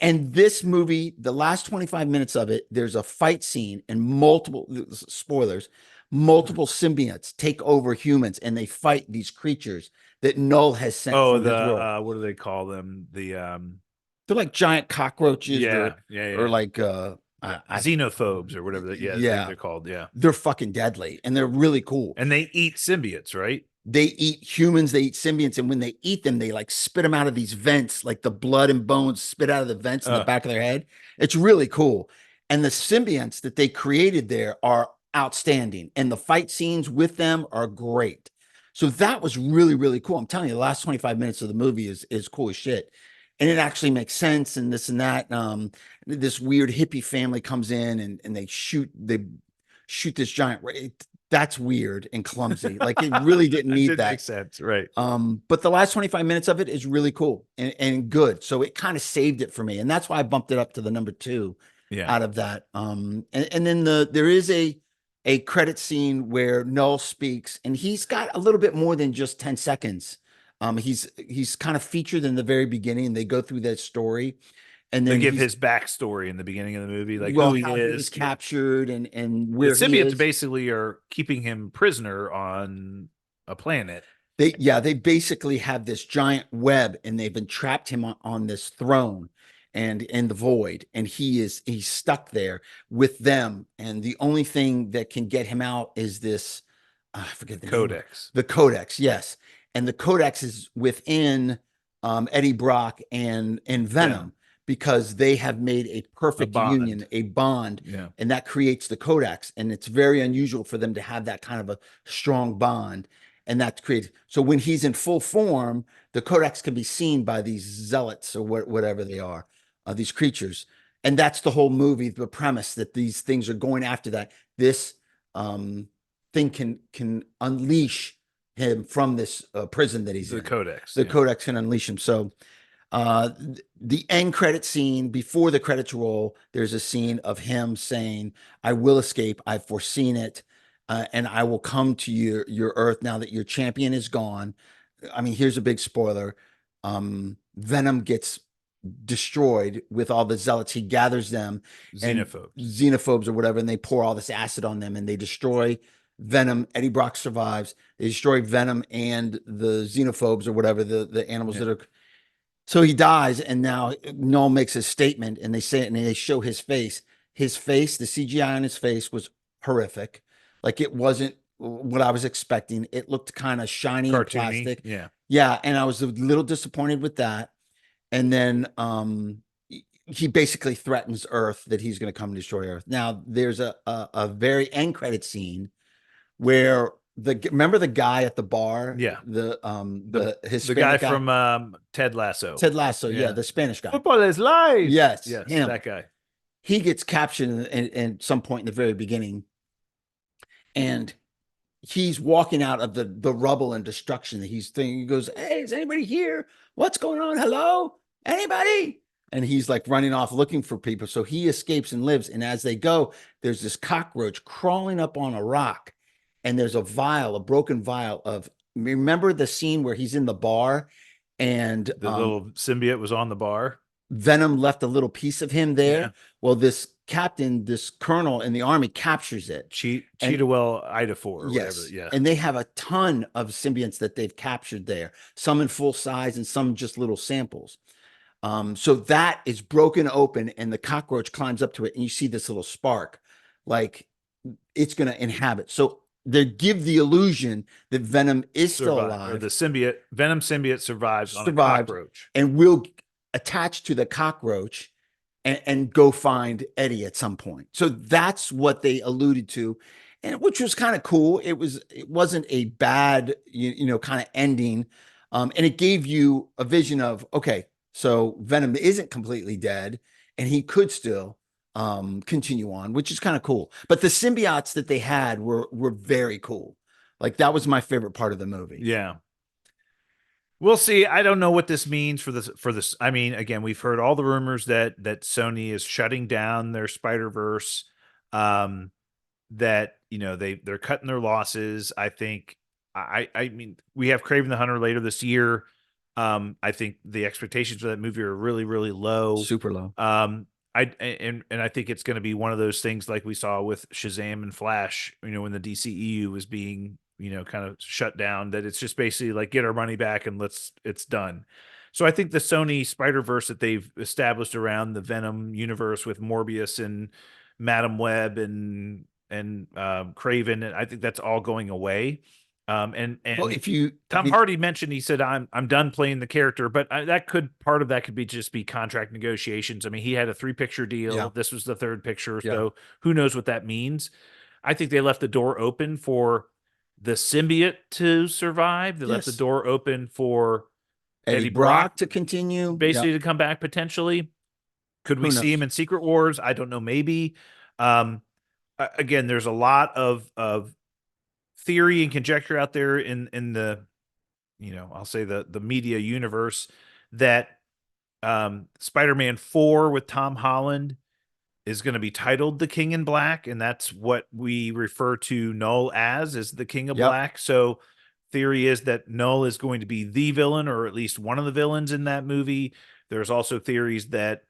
And this movie, the last 25 minutes of it, there's a fight scene and multiple symbiotes take over humans and they fight these creatures that Null has sent. Oh, what do they call them? They're like giant cockroaches. Or like xenophobes or whatever. They're called. Yeah. They're fucking deadly and they're really cool. And they eat symbiotes, right? They eat humans, they eat symbionts, and when they eat them, they like spit them out of these vents, like the blood and bones spit out of the vents in the back of their head. It's really cool. And the symbionts that they created there are outstanding. And the fight scenes with them are great. So that was really, really cool. I'm telling you, the last 25 minutes of the movie is cool as shit. And it actually makes sense and this and that. This weird hippie family comes in and they shoot this giant. That's weird and clumsy. Like it really didn't It need didn't that. make sense, right? But the last 25 minutes of it is really cool and good. So it kind of saved it for me. And that's why I bumped it up to the number 2 Yeah. out of that. And then there is a credit scene where Null speaks, and he's got a little bit more than just 10 seconds. He's kind of featured in the very beginning. They go through that story, and They then give his backstory in the beginning of the movie, like well, who he how he was is. captured and The where he symbiotes is. basically are keeping him prisoner on a planet. They basically have this giant web, and they've been trapped him on this throne and in the void, and he's stuck there with them. And the only thing that can get him out is this, I forget the name. Codex. The Codex, yes. And the Codex is within Eddie Brock and Venom, because they have made a perfect union, a bond, Yeah. and that creates the Codex. And it's very unusual for them to have that kind of a strong bond. And that creates, so when he's in full form, the Codex can be seen by these zealots or whatever they are, these creatures. And that's the whole movie, the premise that these things are going after that. This thing can unleash him from this prison that he's The in. Codex. The Codex can unleash him. So the end credit scene, before the credits roll, there's a scene of him saying, "I will escape. I've foreseen it. And I will come to your Earth now that your champion is gone." I mean, here's a big spoiler. Venom gets destroyed with all the zealots. He gathers them, xenophobes or whatever, and they pour all this acid on them and they destroy Venom. Eddie Brock survives. They destroy Venom and the xenophobes or whatever, the animals that are. So he dies, and now Null makes his statement, and they say it, and they show his face. His face, the CGI on his face was horrific. Like it wasn't what I was expecting. It looked kind of shiny and plastic. Yeah, and I was a little disappointed with that. And then he basically threatens Earth that he's going to come and destroy Earth. Now there's a very end credit scene where remember the guy at the bar? Yeah. The Hispanic guy from Ted Lasso. Ted Lasso, yeah, the Spanish guy. Football is life. Yes, him. That guy. He gets captured at some point in the very beginning, and he's walking out of the rubble and destruction that he's thinking. He goes, "Hey, is anybody here? What's going on? Hello? Anybody?" And he's like running off looking for people. So he escapes and lives. And as they go, there's this cockroach crawling up on a rock. And there's a broken vial of, remember the scene where he's in the bar and the little symbiote was on the bar? Venom left a little piece of him there. Yeah. Well, this colonel in the army captures it. Cheetahwell Idafor. Yes. Whatever. Yeah. And they have a ton of symbionts that they've captured there, some in full size and some just little samples. So that is broken open, and the cockroach climbs up to it, and you see this little spark, like it's going to inhabit. So they give the illusion that Venom is still alive. Or the Venom symbiote survives on a cockroach. And will attach to the cockroach and go find Eddie at some point. So that's what they alluded to, and which was kind of cool. It wasn't a bad, kind of ending. And it gave you a vision of, okay, so Venom isn't completely dead, and he could still continue on, which is kind of cool. But the symbiotes that they had were very cool. Like that was my favorite part of the movie. Yeah. We'll see. I don't know what this means for this. I mean, again, we've heard all the rumors that Sony is shutting down their Spider-Verse, that, they're cutting their losses. I think, I mean, we have Kraven the Hunter later this year. I think the expectations for that movie are really, really low. Super low. I think it's going to be one of those things like we saw with Shazam and Flash, when the DCEU was being, kind of shut down, that it's just basically like, get our money back and it's done. So I think the Sony Spider-Verse that they've established around the Venom universe with Morbius and Madam Web and Kraven, I think that's all going away. And Well, if you, I Tom mean, Hardy mentioned, he said, I'm done playing the character, but part of that could be just be contract negotiations. I mean, he had a 3-picture deal. yeah, This was the 3rd picture. yeah, So who knows what that means? I think they left the door open for the symbiote to survive. They left the yes, door open for Eddie Eddie Brock Brock to continue. Yeah, basically to come back potentially. Could we who see him knows? in Secret Wars? I don't know. Maybe. Um, Again, there's a lot of theory and conjecture out there in the, I'll say the media universe that Spider-Man 4 with Tom Holland is going to be titled The King in Black, and that's what we refer to Null as, is the King of Yep, Black. So theory is that Null is going to be the villain, or at least one of the villains in that movie. There's also theories that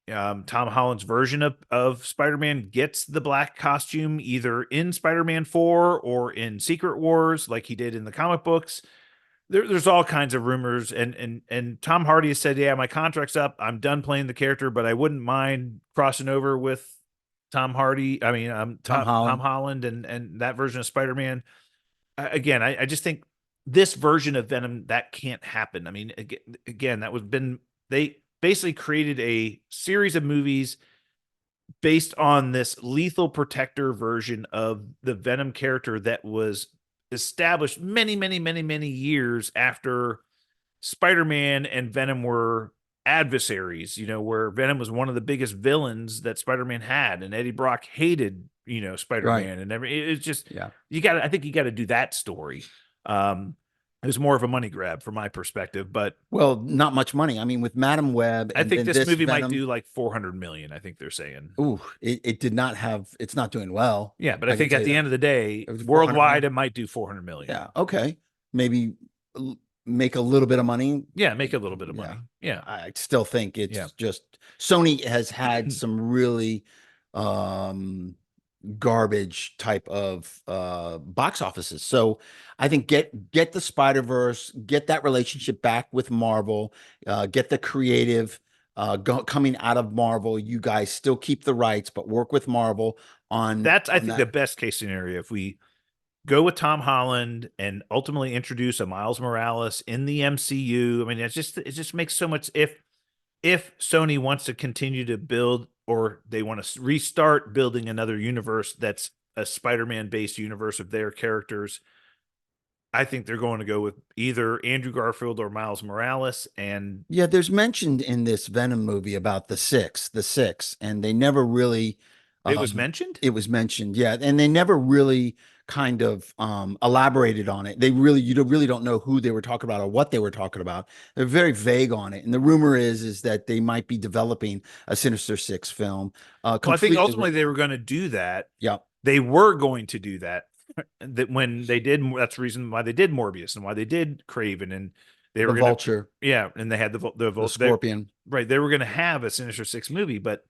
Tom Holland's version of Spider-Man gets the black costume either in Spider-Man 4 or in Secret Wars, like he did in the comic books. There's all kinds of rumors, and Tom Hardy has said, "Yeah, my contract's up. I'm done playing the character, but I wouldn't mind crossing over with Tom Hardy. I mean, Tom Tom Holland. Holland and that version of Spider-Man." Again, I just think this version of Venom, that can't happen. I mean, again, they basically created a series of movies based on this lethal protector version of the Venom character that was established many, many, many, many years after Spider-Man and Venom were adversaries, where Venom was one of the biggest villains that Spider-Man had, and Eddie Brock hated, Right. Spider-Man and it's just, Yeah. I think you got to do that story. It was more of a money grab from my perspective, but Well, not much money. I mean, with Madam Web I and think then this this movie might Venom, do like 400 million. I think they're saying. ooh, it did not have. It's not doing well. Yeah, but I I can think tell at you the that. end of the day, It was 400 worldwide, million. it might do 400 million. Yeah. Okay. Maybe make a little bit of money. Yeah, make a little bit of Yeah. money. Yeah. I still think Yeah. it's just Sony has had some really um garbage type of box offices. So I think get the Spider-Verse, get that relationship back with Marvel, get the creative coming out of Marvel. You guys still keep the rights, but work with Marvel That's, I on think, that. the best case scenario. If we go with Tom Holland and ultimately introduce a Miles Morales in the MCU, I mean, it just makes so much. If Sony wants to continue to build, or they want to restart building another universe that's a Spider-Man based universe of their characters, I think they're going to go with either Andrew Garfield or Miles Morales. And Yeah, there's mentioned in this Venom movie about the six, and they never really it was um mentioned. it was mentioned, yeah, and they never really kind of elaborated on it. They really really don't know who they were talking about or what they were talking about. They're very vague on it. And the rumor is that they might be developing a Sinister Six film. Well, I think Completely ultimately they were going to do that. yeah, They were going to do that. That when they did, that's the reason why they did Morbius and why they did Craven, and they the were going to, Vulture, yeah, and they had the Scorpion. right. They were going to have a Sinister Six movie, but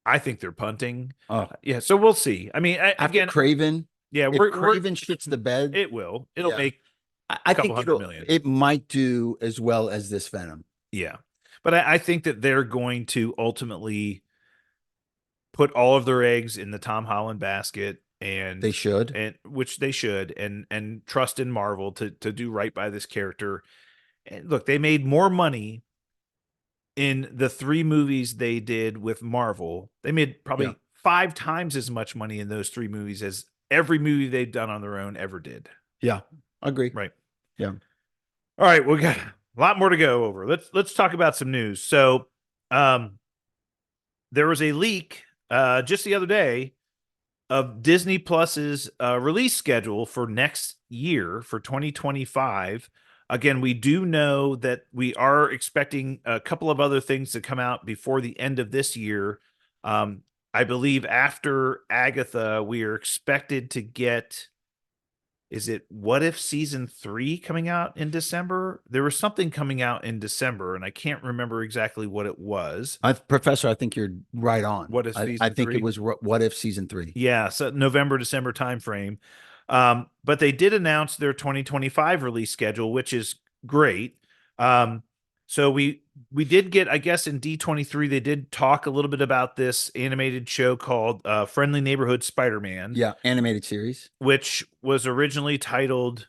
I think they're punting. Oh, Yeah, so we'll see. I mean, after again, Craven, yeah, if we're Craven shits the bed, it'll yeah, make I a couple think hundred million. it might do as well as this Venom. Yeah, but I think that they're going to ultimately put all of their eggs in the Tom Holland basket, They should. and which they should, and trust in Marvel to do right by this character. And look, they made more money in the 3 movies they did with Marvel. They made Yeah. probably 5 times as much money in those 3 movies as every movie they've done on their own ever did. Yeah. Agree. Right. Yeah. All right, we got a lot more to go over. Let's talk about some news. So, there was a leak just the other day of Disney Plus's release schedule for next year, for 2025. Again, we do know that we are expecting a couple of other things to come out before the end of this year. I believe after Agatha, we are expected to get, is it What If season 3 coming out in December? There was something coming out in December, and I can't remember exactly what it was. Professor, I think you're right on. What If I season think it 3? was What If season 3. Yeah, so November, December timeframe. But they did announce their 2025 release schedule, which is great. So we did get, I guess, in D23 they did talk a little bit about this animated show called Friendly Neighborhood Spider-Man. Yeah, animated series. Which was originally titled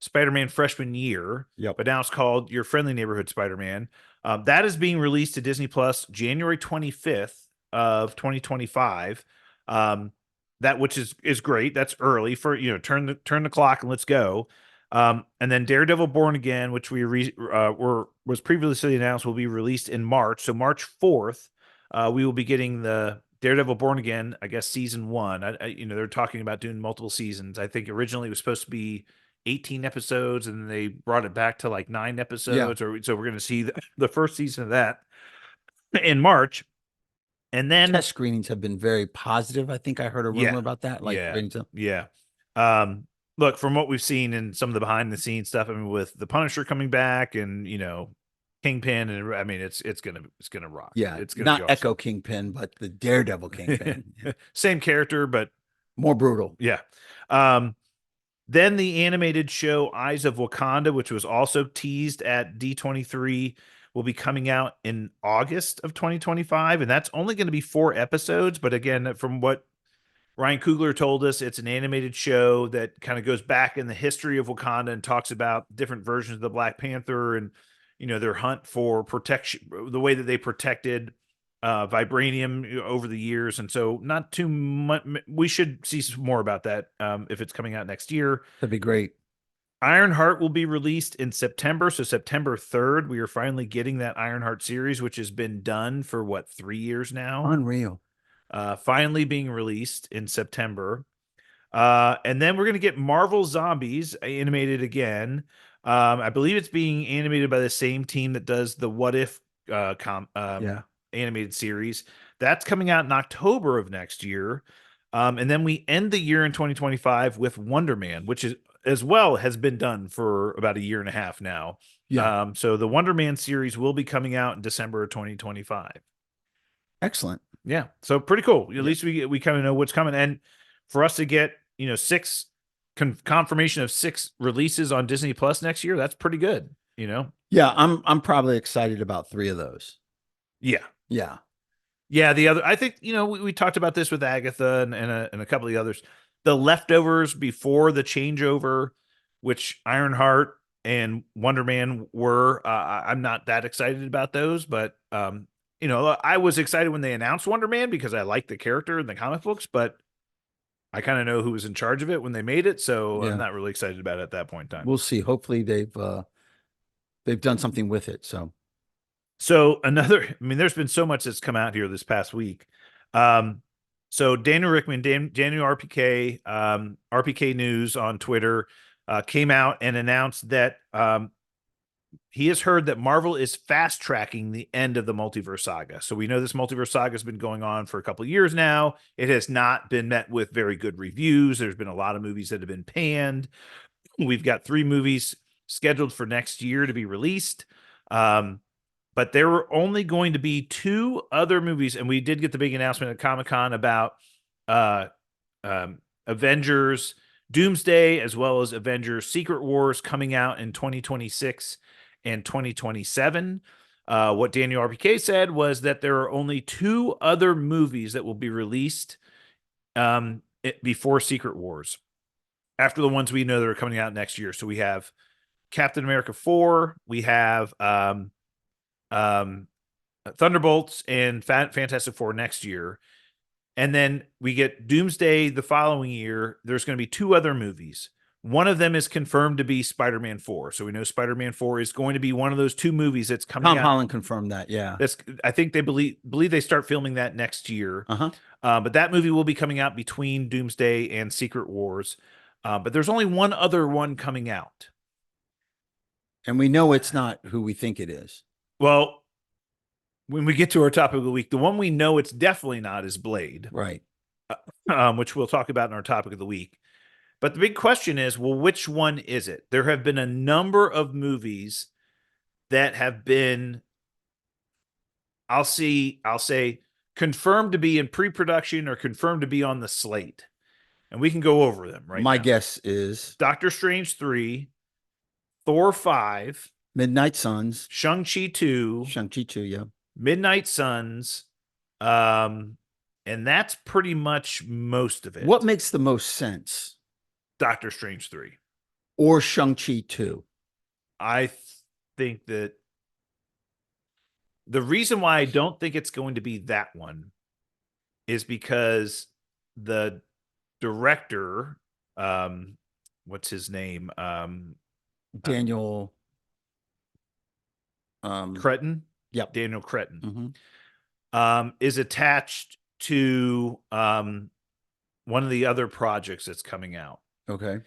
Spider-Man Freshman Year, Yep. but now it's called Your Friendly Neighborhood Spider-Man. That is being released to Disney Plus January 25th of 2025. That which is great. That's early for turn the clock and let's go. And then Daredevil Born Again, which was previously announced, will be released in March. So March 4th, we will be getting the Daredevil Born Again, I guess season 1. They're talking about doing multiple seasons. I think originally it was supposed to be 18 episodes, and then they brought it back to like 9 episodes. So we're going to see the first season of that in March. And then test screenings have been very positive. I think I heard a rumor about that. Yeah. Look, from what we've seen in some of the behind the scenes stuff, I mean, with the Punisher coming back and Kingpin, and I mean, it's gonna rock. Yeah, it's gonna not be awesome. Echo Kingpin, but the Daredevil Kingpin. Same character, but more brutal. Yeah. Then the animated show Eyes of Wakanda, which was also teased at D23, will be coming out in August of 2025, and that's only going to be 4 episodes. But again, from what Ryan Coogler told us, it's an animated show that kind of goes back in the history of Wakanda and talks about different versions of the Black Panther and their hunt for protection, the way that they protected vibranium over the years. And so not too much, we should see some more about that if it's coming out next year. That'd be great. Ironheart will be released in September. So September 3rd, we are finally getting that Ironheart series, which has been done for 3 years now. Unreal. Finally being released in September. And then we're going to get Marvel Zombies animated again. I believe it's being animated by the same team that does the What If animated series. That's coming out in October of next year. And then we end the year in 2025 with Wonder Man, which is as well has been done for about a year and a half now. Yeah. So the Wonder Man series will be coming out in December of 2025. Excellent. Yeah. So pretty cool. At least we kind of know what's coming. And for us to get, 6 confirmation of 6 releases on Disney Plus next year, that's pretty good, Yeah, I'm probably excited about 3 of those. Yeah. Yeah. The other, I think, we talked about this with Agatha and a couple of the others. The leftovers before the changeover, which Ironheart and Wonder Man were, I'm not that excited about those, but I was excited when they announced Wonder Man because I liked the character in the comic books, but I kind of know who was in charge of it when they made it, so I'm not really excited about it at that point in time. We'll see. Hopefully they've done something with it. So there's been so much that's come out here this past week. So Daniel Rickman, Daniel RPK, RPK News on Twitter came out and announced that he has heard that Marvel is fast tracking the end of the multiverse saga. So we know this multiverse saga has been going on for a couple of years now. It has not been met with very good reviews. There's been a lot of movies that have been panned. We've got 3 movies scheduled for next year to be released. But there were only going to be 2 other movies. And we did get the big announcement at Comic-Con about Avengers Doomsday, as well as Avengers Secret Wars coming out in 2026 and 2027. What Daniel RPK said was that there are only 2 other movies that will be released before Secret Wars, after the ones we know that are coming out next year. So we have Captain America 4, we have Thunderbolts and Fantastic Four next year. And then we get Doomsday the following year. There's going to be 2 other movies. One of them is confirmed to be Spider-Man 4. So we know Spider-Man 4 is going to be one of those 2 movies that's coming out. Tom Holland confirmed that, yeah. I think they believe they start filming that next year. But that movie will be coming out between Doomsday and Secret Wars. But there's only one other one coming out. And we know it's not who we think it is. Well, when we get to our topic of the week, the one we know it's definitely not is Blade. Right. Which we'll talk about in our topic of the week. But the big question is, well, which one is it? There have been a number of movies that have been, I'll say, confirmed to be in pre-production or confirmed to be on the slate. And we can go over them right now. My guess is Doctor Strange 3, Thor 5. Midnight Suns, Shang-Chi 2, Shang-Chi 2, yeah. Midnight Suns, and that's pretty much most of it. What makes the most sense? Doctor Strange 3. Or Shang-Chi 2? I think that the reason why I don't think it's going to be that one is because the director, what's his name? Daniel Cretton? Yep. Daniel Cretton. Mm-hmm. Is attached to one of the other projects that's coming out. Okay.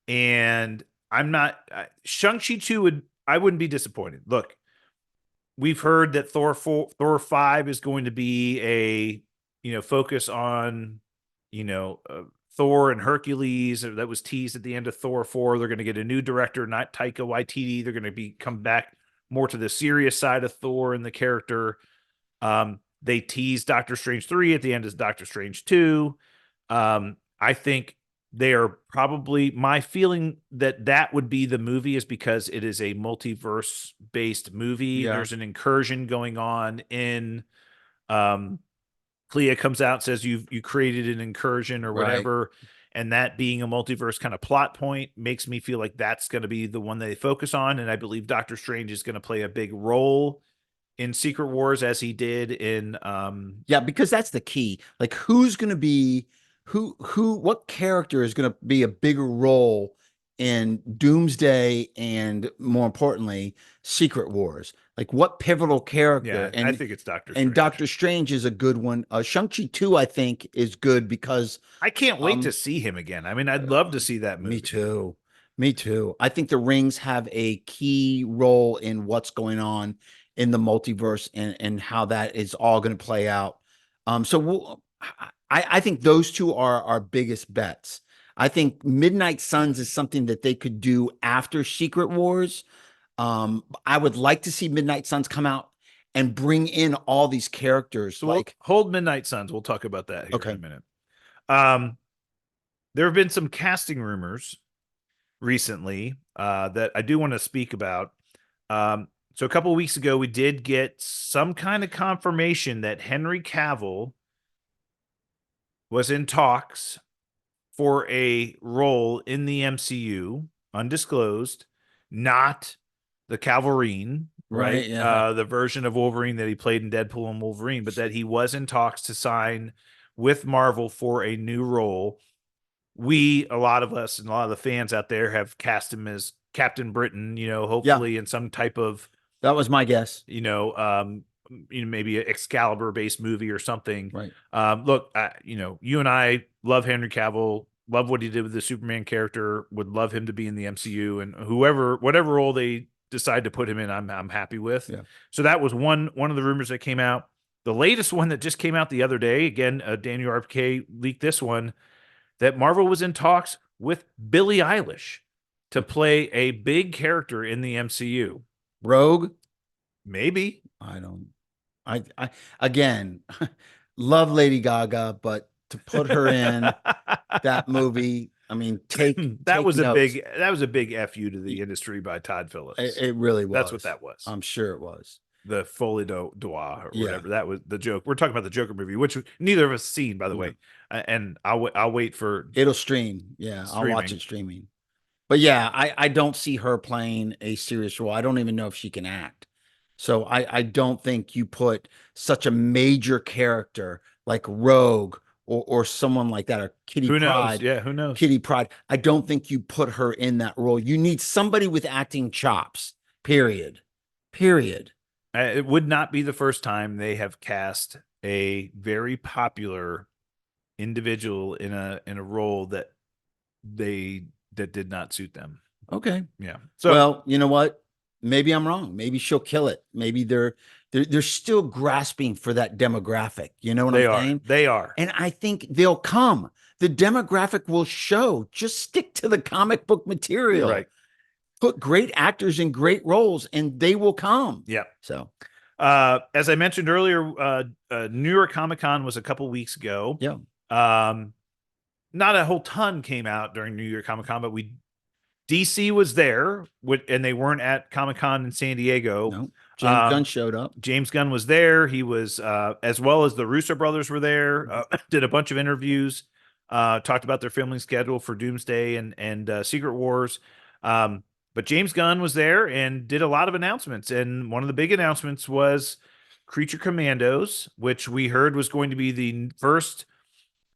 And I'm not Shang-Chi 2 I wouldn't be disappointed. Look, we've heard that Thor 5 is going to be a focus on Thor and Hercules. That was teased at the end of Thor 4. They're going to get a new director, not Taika Waititi. They're going to come back more to the serious side of Thor and the character. They teased Doctor Strange 3 at the end of Doctor Strange 2. I think they are probably, my feeling that would be the movie is because it is a multiverse based movie. Yeah. There's an incursion going on in Clea comes out and says you created an incursion or whatever. Right. And that being a multiverse kind of plot point makes me feel like that's going to be the one they focus on. And I believe Doctor Strange is going to play a big role in Secret Wars as he did in yeah, because that's the key. Like who's going to be what character is going to be a bigger role in Doomsday and more importantly Secret Wars? Like what pivotal character? Yeah, and I think it's Doctor Strange. And Doctor Strange is a good one. Shang-Chi 2 I think is good because I can't wait to see him again. I mean, I'd love to see that movie. Me too. I think the rings have a key role in what's going on in the multiverse and how that is all going to play out. I think those two are our biggest bets. I think Midnight Suns is something that they could do after Secret Wars. I would like to see Midnight Suns come out and bring in all these characters. So we'll hold Midnight Suns. We'll talk about that here in a minute. There have been some casting rumors recently that I do want to speak about. So a couple of weeks ago, we did get some kind of confirmation that Henry Cavill was in talks for a role in the MCU, undisclosed, not the Calverine, right? Yeah. The version of Wolverine that he played in Deadpool and Wolverine, but that he was in talks to sign with Marvel for a new role. A lot of us and a lot of the fans out there have cast him as Captain Britain, hopefully in some type of, that was my guess. Maybe an Excalibur based movie or something. Right. Look, you and I love Henry Cavill, love what he did with the Superman character, would love him to be in the MCU, and whatever role they decide to put him in, I'm happy with. Yeah. So that was one of the rumors that came out. The latest one that just came out the other day, again, Daniel RPK leaked this one, that Marvel was in talks with Billie Eilish to play a big character in the MCU. Rogue? Maybe. I again love Lady Gaga, but to put her in that movie, I mean, that was a big FU to the industry by Todd Phillips. It really was. That's what that was. I'm sure it was. The Folie d'Oie or whatever. That was the joke. We're talking about the Joker movie, which neither of us seen, by the way. And I'll wait for it'll stream. Yeah, streaming. I'll watch it streaming. But yeah, I don't see her playing a serious role. I don't even know if she can act. So I don't think you put such a major character like Rogue or someone like that, or Kitty Pryde. Yeah, who knows? Kitty Pryde. I don't think you put her in that role. You need somebody with acting chops. Period. It would not be the first time they have cast a very popular individual in a role that did not suit them. Okay. Yeah. So, well, you know what? Maybe I'm wrong. Maybe she'll kill it. Maybe they're still grasping for that demographic. You know what I'm saying? They are. And I think they'll come. The demographic will show. Just stick to the comic book material. Right. Put great actors in great roles and they will come. Yeah. So, as I mentioned earlier, New York Comic Con was a couple weeks ago. Yeah. Not a whole ton came out during New York Comic Con, but we DC was there, and they weren't at Comic-Con in San Diego. No, James Gunn showed up. James Gunn was there. He was, as well as the Russo brothers were there, did a bunch of interviews, talked about their filming schedule for Doomsday and Secret Wars. But James Gunn was there and did a lot of announcements. And one of the big announcements was Creature Commandos, which we heard was going to be the first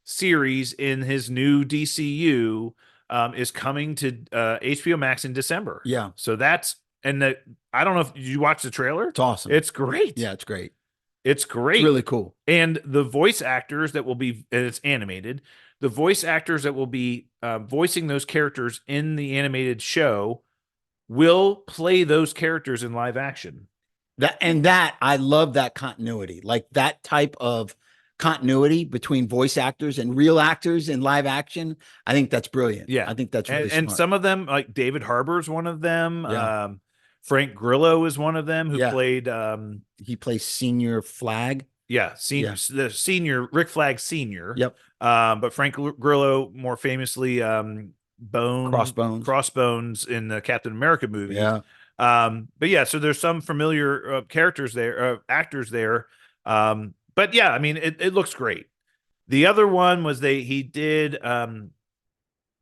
series in his new DCU, is coming to HBO Max in December. Yeah. So that's, I don't know if you watched the trailer. It's awesome. It's great. Yeah, it's great. It's great. It's really cool. And the voice actors that will be, and it's animated, the voice actors that will be voicing those characters in the animated show will play those characters in live action. That I love that continuity, like that type of continuity between voice actors and real actors in live action. I think that's brilliant. Yeah. I think that's really and smart. some of them, like David Harbour's one of them. Yeah. Frank Grillo is one of them who Yeah. played. He plays Senior Flag. Yeah, the senior Rick Flag Senior. Yep. But Frank Grillo, more famously, Crossbones in the Captain America movie. Yeah. But yeah, so there's some familiar characters there, actors there. But yeah, I mean, it looks great. The other one was he did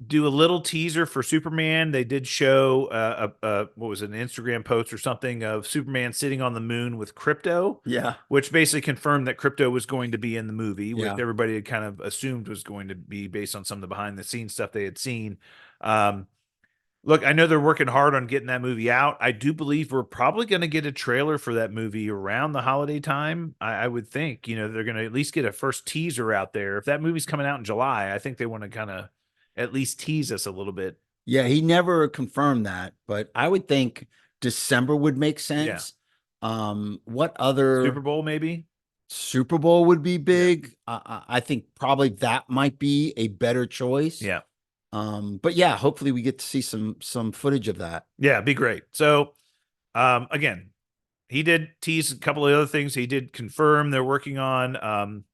do a little teaser for Superman. They did show what was it, an Instagram post or something of Superman sitting on the moon with Krypto. Yeah. Which basically confirmed that Krypto was going to be in the movie, which Yeah. everybody had kind of assumed was going to be based on some of the behind the scenes stuff they had seen. Look, I know they're working hard on getting that movie out. I do believe we're probably going to get a trailer for that movie around the holiday time. I would think, they're going to at least get a first teaser out there. If that movie's coming out in July, I think they want to kind of at least tease us a little bit. Yeah, he never confirmed that, but I would think December would make sense. Yeah. What other Super Bowl maybe? Super Bowl would be big. Yeah. I think probably that might be a better choice. Yeah. But yeah, hopefully we get to see some footage of that. Yeah, it'd be great. So, again, he did tease a couple of other things. He did confirm they're working on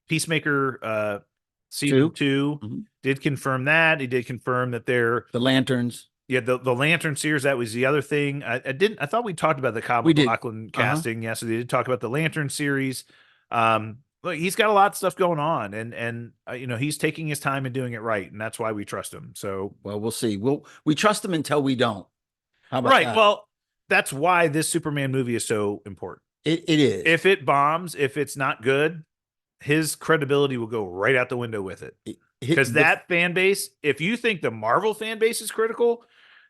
Peacemaker season 2. Mm-hmm. Did confirm that. He did confirm that they're the Lanterns. Yeah, the Lantern series, that was the other thing. I thought we talked about the Kyle MacLachlan casting. Yeah, so they did talk about the Lantern series. Look, he's got a lot of stuff going on, and he's taking his time and doing it right, and that's why we trust him. So, well, we'll see. We trust him until we don't. How about that? Well, that's why this Superman movie is so important. It is. If it bombs, if it's not good, his credibility will go right out the window with it. Because that fan base, if you think the Marvel fan base is critical,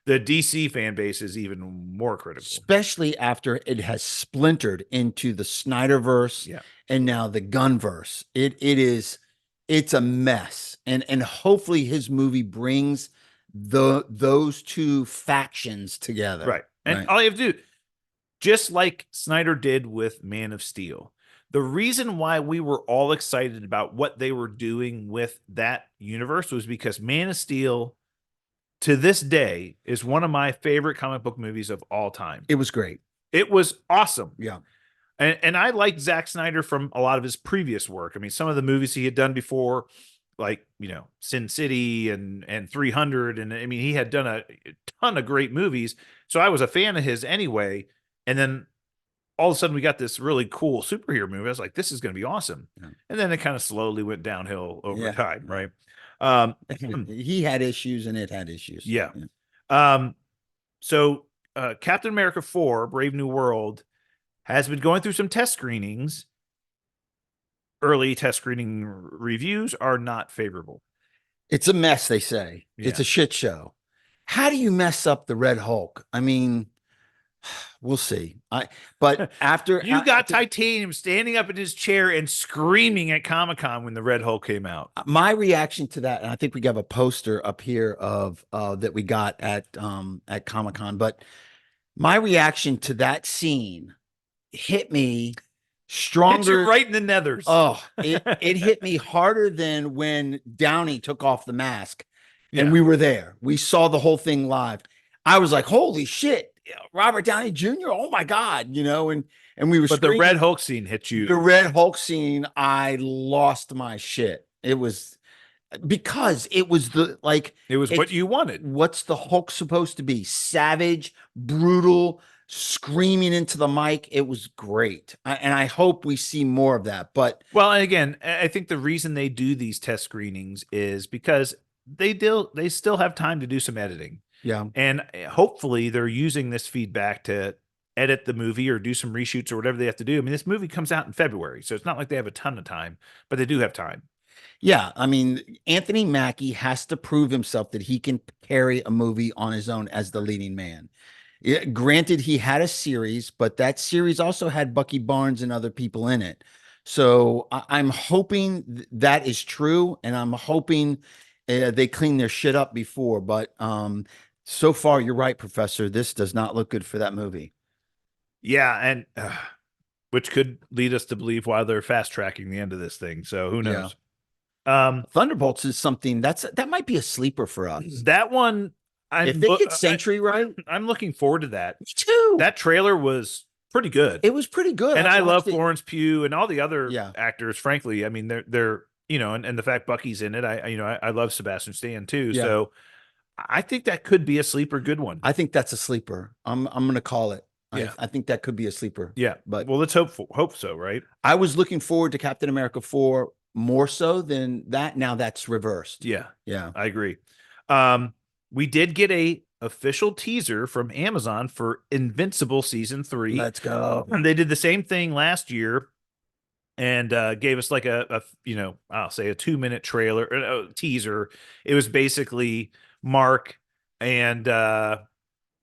the DC fan base is even more critical. Especially after it has splintered into the Snyderverse and now the Gunverse. It's a mess. And hopefully his movie brings those two factions together. Right. And all you have to do, just like Snyder did with Man of Steel, the reason why we were all excited about what they were doing with that universe was because Man of Steel, to this day, is one of my favorite comic book movies of all time. It was great. It was awesome. Yeah. And I liked Zack Snyder from a lot of his previous work. I mean, some of the movies he had done before, like, Sin City and 300. And I mean, he had done a ton of great movies. So I was a fan of his anyway. And then all of a sudden we got this really cool superhero movie. I was like, this is going to be awesome. Yeah. And then it kind of slowly went downhill over time. Right. He had issues and it had issues. Yeah. So Captain America 4, Brave New World, has been going through some test screenings. Early test screening reviews are not favorable. It's a mess, they say. Yeah. It's a shit show. How do you mess up the Red Hulk? I mean, we'll see. But after you got Titanium standing up in his chair and screaming at Comic-Con when the Red Hulk came out. My reaction to that, and I think we have a poster up here of that we got at Comic-Con, but my reaction to that scene hit me stronger. Hit you right in the nethers. Oh, it hit me harder than when Downey took off the mask and we were there. We saw the whole thing live. I was like, holy shit, Robert Downey Jr. Oh my God, and we were. But the Red Hulk scene hit you. The Red Hulk scene, I lost my shit. It was because it was It was what it's you wanted. what's the Hulk supposed to be? Savage, brutal, screaming into the mic. It was great. And I hope we see more of that. But Well, and again, I think the reason they do these test screenings is because they still have time to do some editing. yeah. And hopefully they're using this feedback to edit the movie or do some reshoots or whatever they have to do. I mean, this movie comes out in February, so it's not like they have a ton of time, but they do have time. Yeah, I mean, Anthony Mackie has to prove himself that he can carry a movie on his own as the leading man. Yeah, granted, he had a series, but that series also had Bucky Barnes and other people in it. So I'm hoping that is true, and I'm hoping they clean their shit up before. But so far, you're right, Professor. This does not look good for that movie. Yeah, and which could lead us to believe why they're fast tracking the end of this thing. So who knows? Thunderbolts is something that might be a sleeper for us. That one, If it gets Century right, I'm looking forward to that. me too. That trailer was pretty good. It was pretty good. And I love watched it. Florence Pugh and all the other Yeah. actors. Frankly, I mean, they're and the fact Bucky's in it, I love Sebastian Stan too. Yeah. So I think that could be a sleeper good one. I think that's a sleeper. I'm gonna call it. Yeah. I think that could be a sleeper. Yeah, But well, let's hope so, right? I was looking forward to Captain America 4 more so than that. Now that's reversed. Yeah, Yeah. I agree. We did get a official teaser from Amazon for Invincible season 3. Let's go. And they did the same thing last year and gave us like I'll say a 2-minute trailer teaser. It was basically Mark and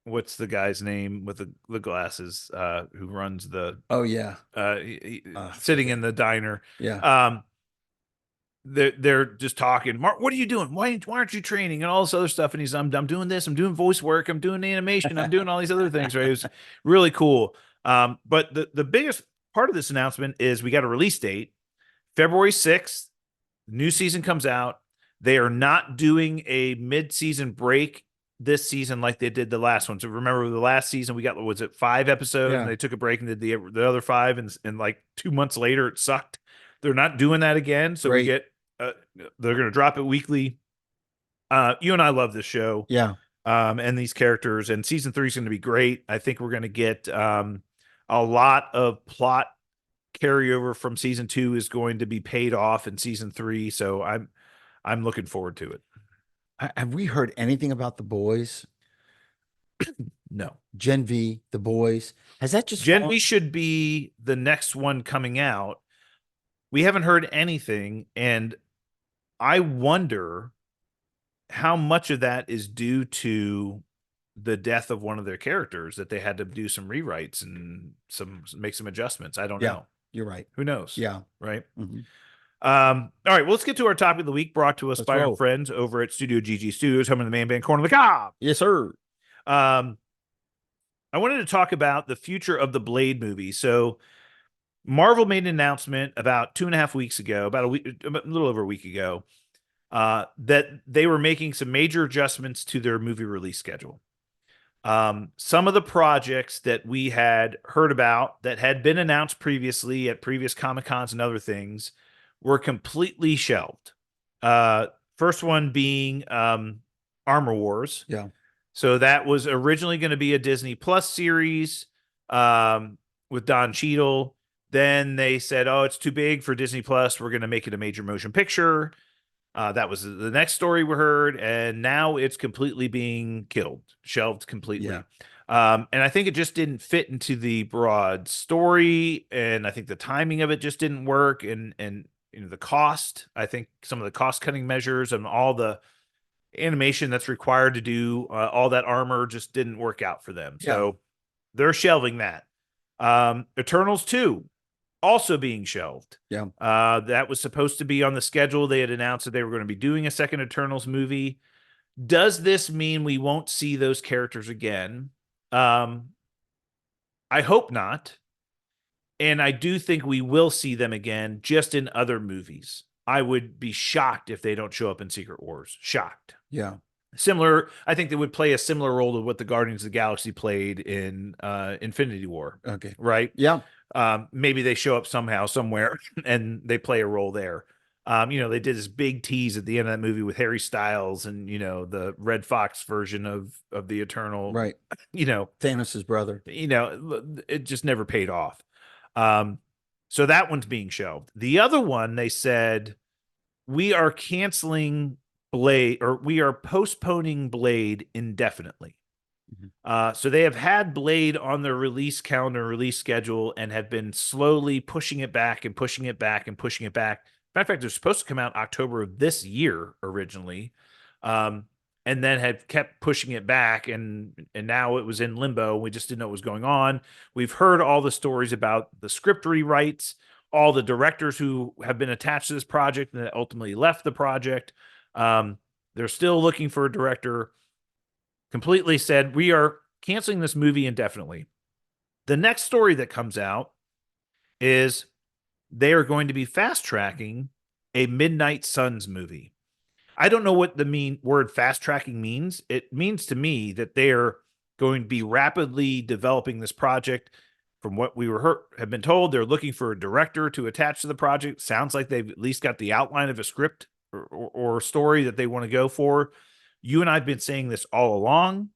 what's the guy's name with the glasses who runs the Oh yeah. sitting in the diner. Yeah. They're just talking. Mark, what are you doing? Why aren't you training and all this other stuff? And he's I'm doing this. I'm doing voice work. I'm doing animation. I'm doing all these other things. Right? It was really cool. But the biggest part of this announcement is we got a release date, February 6th. New season comes out. They are not doing a mid-season break this season like they did the last one. So remember the last season we got, was it 5 episodes? Yeah. And they took a break and did the other 5 and like 2 months later it sucked. They're not doing that again. So Great. we get they're going to drop it weekly. You and I love this show. Yeah. And these characters, and season 3 is going to be great. I think we're going to get a lot of plot carryover from season 2 is going to be paid off in season 3. So I'm looking forward to it. Have we heard anything about The Boys? No. Gen V, The Boys. Has that just Gen V should be the next one coming out. We haven't heard anything, and I wonder how much of that is due to the death of one of their characters that they had to do some rewrites and make some adjustments. I don't know. You're right. Who knows? Yeah. Right. Mhm. All right. Well, let's get to our topic of the week, brought to us Let's by roll. our friends over at Studio GG Studios, home in the Man Band Corner of the Cobb. Yes, sir. I wanted to talk about the future of the Blade movie. So Marvel made an announcement about 2.5 weeks ago, a little over a week ago, that they were making some major adjustments to their movie release schedule. Some of the projects that we had heard about that had been announced previously at previous Comic-Cons and other things were completely shelved. First one being Armor Wars. Yeah. So that was originally going to be a Disney Plus series with Don Cheadle. Then they said, oh, it's too big for Disney Plus. We're going to make it a major motion picture. That was the next story we heard. And now it's completely being shelved completely. Yeah. And I think it just didn't fit into the broad story. And I think the timing of it just didn't work. And the cost, I think some of the cost cutting measures and all the animation that's required to do all that armor just didn't work out for them. Yeah. So they're shelving that. Eternals 2 also being shelved. Yeah. That was supposed to be on the schedule. They had announced that they were going to be doing a second Eternals movie. Does this mean we won't see those characters again? I hope not. And I do think we will see them again, just in other movies. I would be shocked if they don't show up in Secret Wars. Shocked. Yeah. Similar, I think they would play a similar role to what the Guardians of the Galaxy played in Infinity War. Okay. Right? Yeah. Maybe they show up somehow, somewhere, and they play a role there. They did this big tease at the end of that movie with Harry Styles and, the Red Fox version of the Eternal, Right. Thanos' brother. It just never paid off. So that one's being shelved. The other one, they said, we are canceling Blade, or we are postponing Blade indefinitely. So they have had Blade on their release calendar, release schedule, and have been slowly pushing it back and pushing it back and pushing it back. Matter of fact, they're supposed to come out October of this year originally, and then had kept pushing it back, and now it was in limbo. We just didn't know what was going on. We've heard all the stories about the script rewrites, all the directors who have been attached to this project and that ultimately left the project. They're still looking for a director. Completely said, we are canceling this movie indefinitely. The next story that comes out is they are going to be fast tracking a Midnight Suns movie. I don't know what the word fast tracking means. It means to me that they are going to be rapidly developing this project. From what we have been told, they're looking for a director to attach to the project. Sounds like they've at least got the outline of a script or story that they want to go for. You and I have been saying this all along.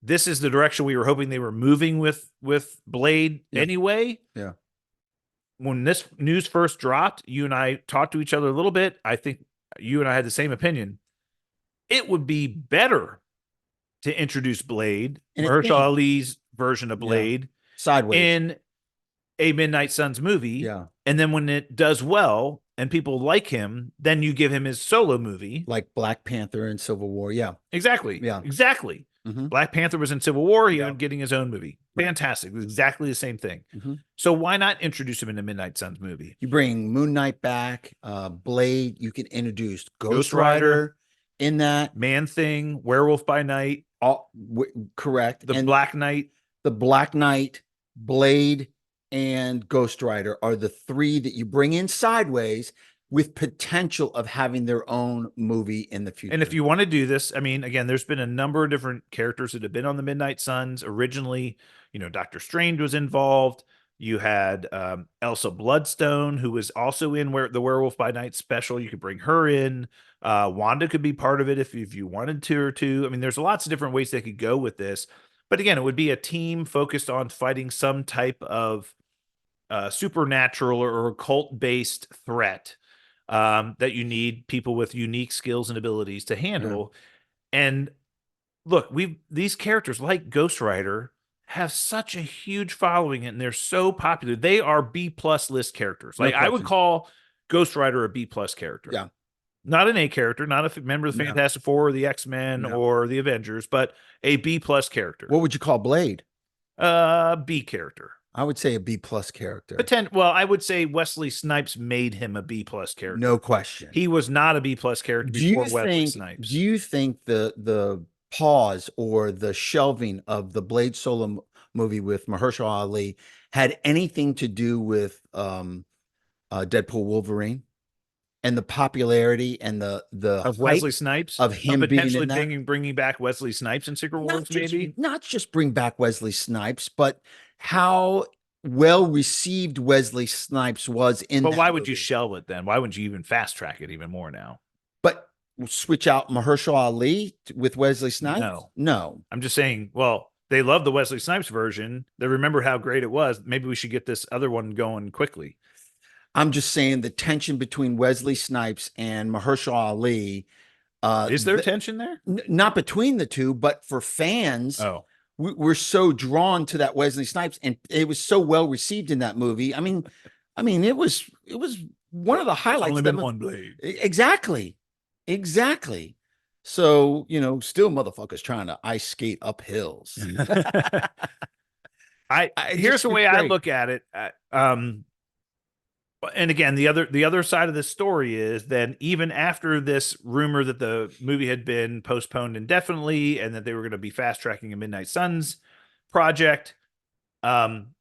This is the direction we were hoping they were moving with Blade anyway. Yeah. When this news first dropped, you and I talked to each other a little bit. I think you and I had the same opinion. It would be better to introduce Blade, Mahershala Ali's version of Blade, sideways in a Midnight Suns movie. Yeah. And then when it does well and people like him, then you give him his solo movie. Like Black Panther and Civil War. Yeah. Exactly. Yeah. Exactly. Black Panther was in Civil War. He ended up getting his own movie. Fantastic. It was exactly the same thing. So why not introduce him in a Midnight Suns movie? You bring Moon Knight back, Blade. You can introduce Ghost Rider in that. Man-Thing, Werewolf by Night. Correct. The Black Knight. The Black Knight, Blade, and Ghost Rider are the three that you bring in sideways with potential of having their own movie in the future. And if you want to do this, I mean, again, there's been a number of different characters that have been on the Midnight Suns. Originally, Doctor Strange was involved. You had Elsa Bloodstone, who was also in the Werewolf by Night special. You could bring her in. Wanda could be part of it if you wanted to or two. I mean, there's lots of different ways they could go with this. But again, it would be a team focused on fighting some type of supernatural or occult-based threat that you need people with unique skills and abilities to handle. Yeah. And look, these characters like Ghost Rider have such a huge following and they're so popular. They are B+ list characters. Like I would call Ghost Rider a B+ character. Yeah. Not an A character, not a member of the Fantastic Four or the X-Men or the Avengers, but a B+ character. What would you call Blade? B character. I would say a B+ character. Well, I would say Wesley Snipes made him a B+ character. No question. He was not a B+ character before Wesley Snipes. Do you think the pause or the shelving of the Blade solo movie with Mahershala Ali had anything to do with Deadpool Wolverine and the popularity and the of Wesley Snipes, of him potentially being in that? bringing back Wesley Snipes in Secret Wars, maybe not just bring back Wesley Snipes, but how well received Wesley Snipes was in. But why would you shelve it then? Why wouldn't you even fast track it even more now? But switch out Mahershala Ali with Wesley Snipes? No. I'm just saying, well, they love the Wesley Snipes version. They remember how great it was. Maybe we should get this other one going quickly. I'm just saying the tension between Wesley Snipes and Mahershala Ali. Is there tension there? Not between the two, but for fans. Oh. We're so drawn to that Wesley Snipes, and it was so well received in that movie. I mean, it was one of the highlights. Only been one Blade. Exactly. So still motherfuckers trying to ice skate up hills. Here's the way I look at it. And again, the other side of this story is that even after this rumor that the movie had been postponed indefinitely and that they were going to be fast tracking a Midnight Suns project, then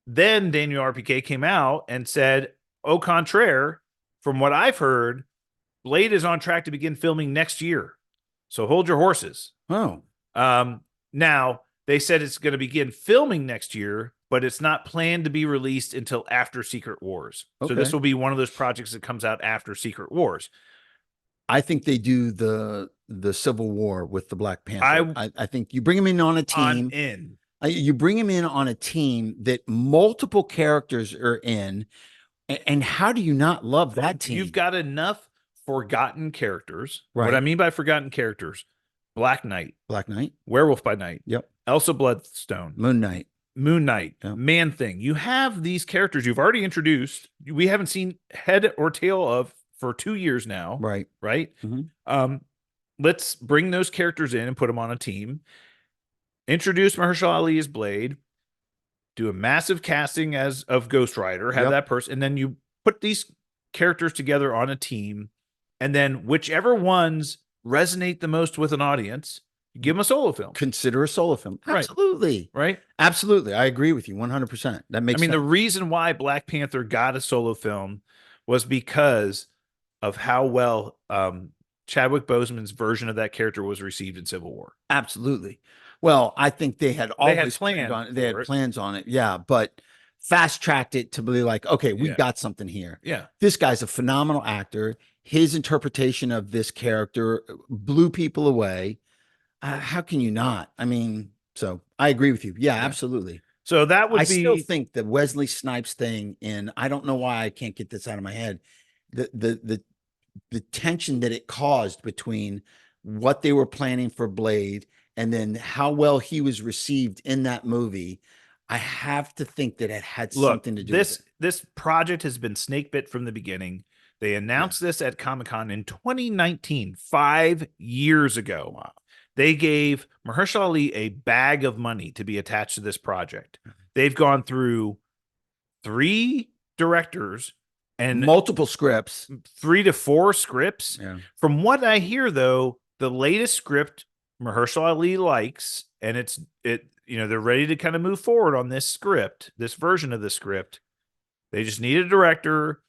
Daniel RPK came out and said, au contraire, from what I've heard, Blade is on track to begin filming next year. So hold your horses. Oh. Now they said it's going to begin filming next year, but it's not planned to be released until after Secret Wars. So this Okay. will be one of those projects that comes out after Secret Wars. I think they do the Civil War with the Black Panther. I think you bring him in on a team. You bring him in on a team that multiple characters are in. And how do you not love that team? You've got enough forgotten characters. Right. What I mean by forgotten characters, Black Knight, Werewolf by Night, yep, Elsa Bloodstone, Moon Knight, yep. Man-Thing. You have these characters you've already introduced. We haven't seen head or tail of for 2 years now. Right. Mm-hmm. Let's bring those characters in and put them on a team. Introduce Mahershala Ali as Blade. Do a massive casting of Ghost Rider, have that person, and then you put these characters together on a team, and then whichever ones resonate the most with an audience, give them a solo film. Consider a solo film. Absolutely. Right? Absolutely. I agree with you 100%. That makes sense. The reason why Black Panther got a solo film was because of how well Chadwick Boseman's version of that character was received in Civil War. Absolutely. Well, I think they had plans on it. Yeah, but fast tracked it to be like, okay, we got something here. Yeah. This guy's a phenomenal actor. His interpretation of this character blew people away. How can you not? So I agree with you. Yeah, absolutely. So that would I still think the Wesley Snipes thing, and I don't know why I can't get this out of my head. The tension that it caused between what they were planning for Blade and then how well he was received in that movie, I have to think that it had something to do with it. This project has been snake bit from the beginning. They announced this at Comic-Con in 2019, 5 years ago. Wow. They gave Mahershala Ali a bag of money to be attached to this project. They've gone through 3 directors and multiple scripts, 3 to 4 scripts. Yeah. From what I hear, though, the latest script Mahershala Ali likes, and they're ready to kind of move forward on this script, this version of the script. They just need a director.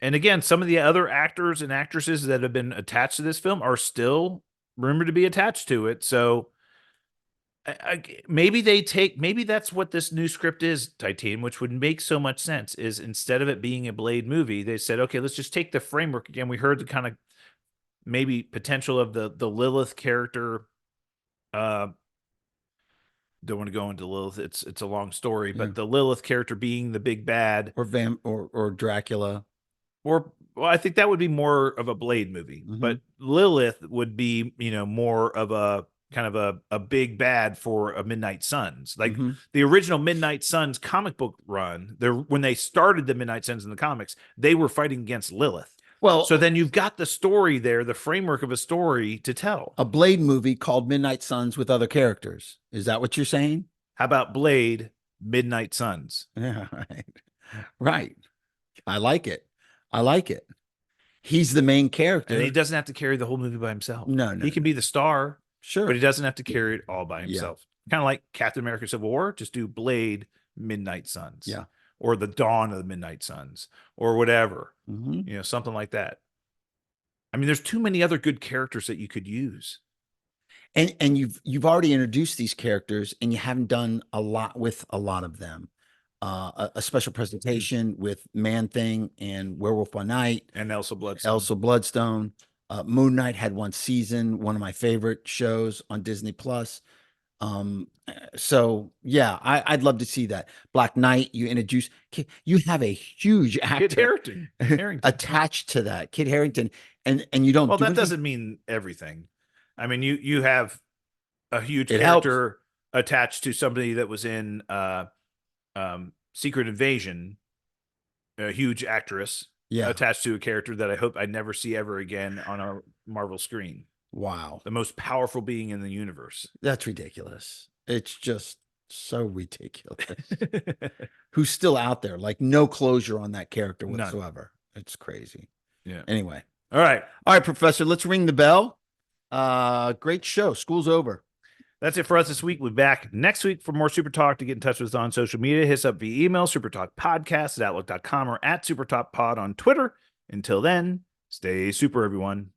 And again, some of the other actors and actresses that have been attached to this film are still rumored to be attached to it. So maybe that's what this new script is, Titanium, which would make so much sense, is instead of it being a Blade movie, they said, okay, let's just take the framework again. We heard the kind of maybe potential of the Lilith character. Don't want to go into Lilith. It's a long story, but the Lilith character being the big bad, or Dracula, well, I think that would be more of a Blade movie, but Lilith would be, more of a kind of a big bad for a Midnight Suns. Like the original Midnight Suns comic book run, when they started the Midnight Suns in the comics, they were fighting against Lilith. Well, so then you've got the story there, the framework of a story to tell. A Blade movie called Midnight Suns with other characters. Is that what you're saying? How about Blade, Midnight Suns? Yeah, right. I like it. He's the main character. And he doesn't have to carry the whole movie by himself. No. He can be the star, sure, but he doesn't have to carry it all by himself. Kind of like Captain America Civil War, just do Blade, Midnight Suns. Yeah. Or the Dawn of the Midnight Suns, or whatever, something like that. There's too many other good characters that you could use. And you've already introduced these characters, and you haven't done a lot with a lot of them. A special presentation with Man-Thing and Werewolf by Night and Elsa Bloodstone. Moon Knight had one season, one of my favorite shows on Disney Plus. So yeah, I'd love to see that. Black Knight, you introduce, you have a huge actor Kit Harington attached to that, Kit Harington, and you don't. Well, that doesn't mean everything. You have a huge character attached to somebody that was in Secret Invasion, a huge actress attached to a character that I hope I never see ever again on a Marvel screen. Wow. The most powerful being in the universe. That's ridiculous. It's just so ridiculous. Who's still out there? Like no closure on that character whatsoever. None. It's crazy. Yeah. Anyway. All right, Professor, let's ring the bell. Great show. School's over. That's it for us this week. We'll be back next week for more Super Talk. To get in touch with us on social media, hit us up via email, supertalkpodcast@outlook.com, or @supertalkpod on Twitter. Until then, stay super, everyone.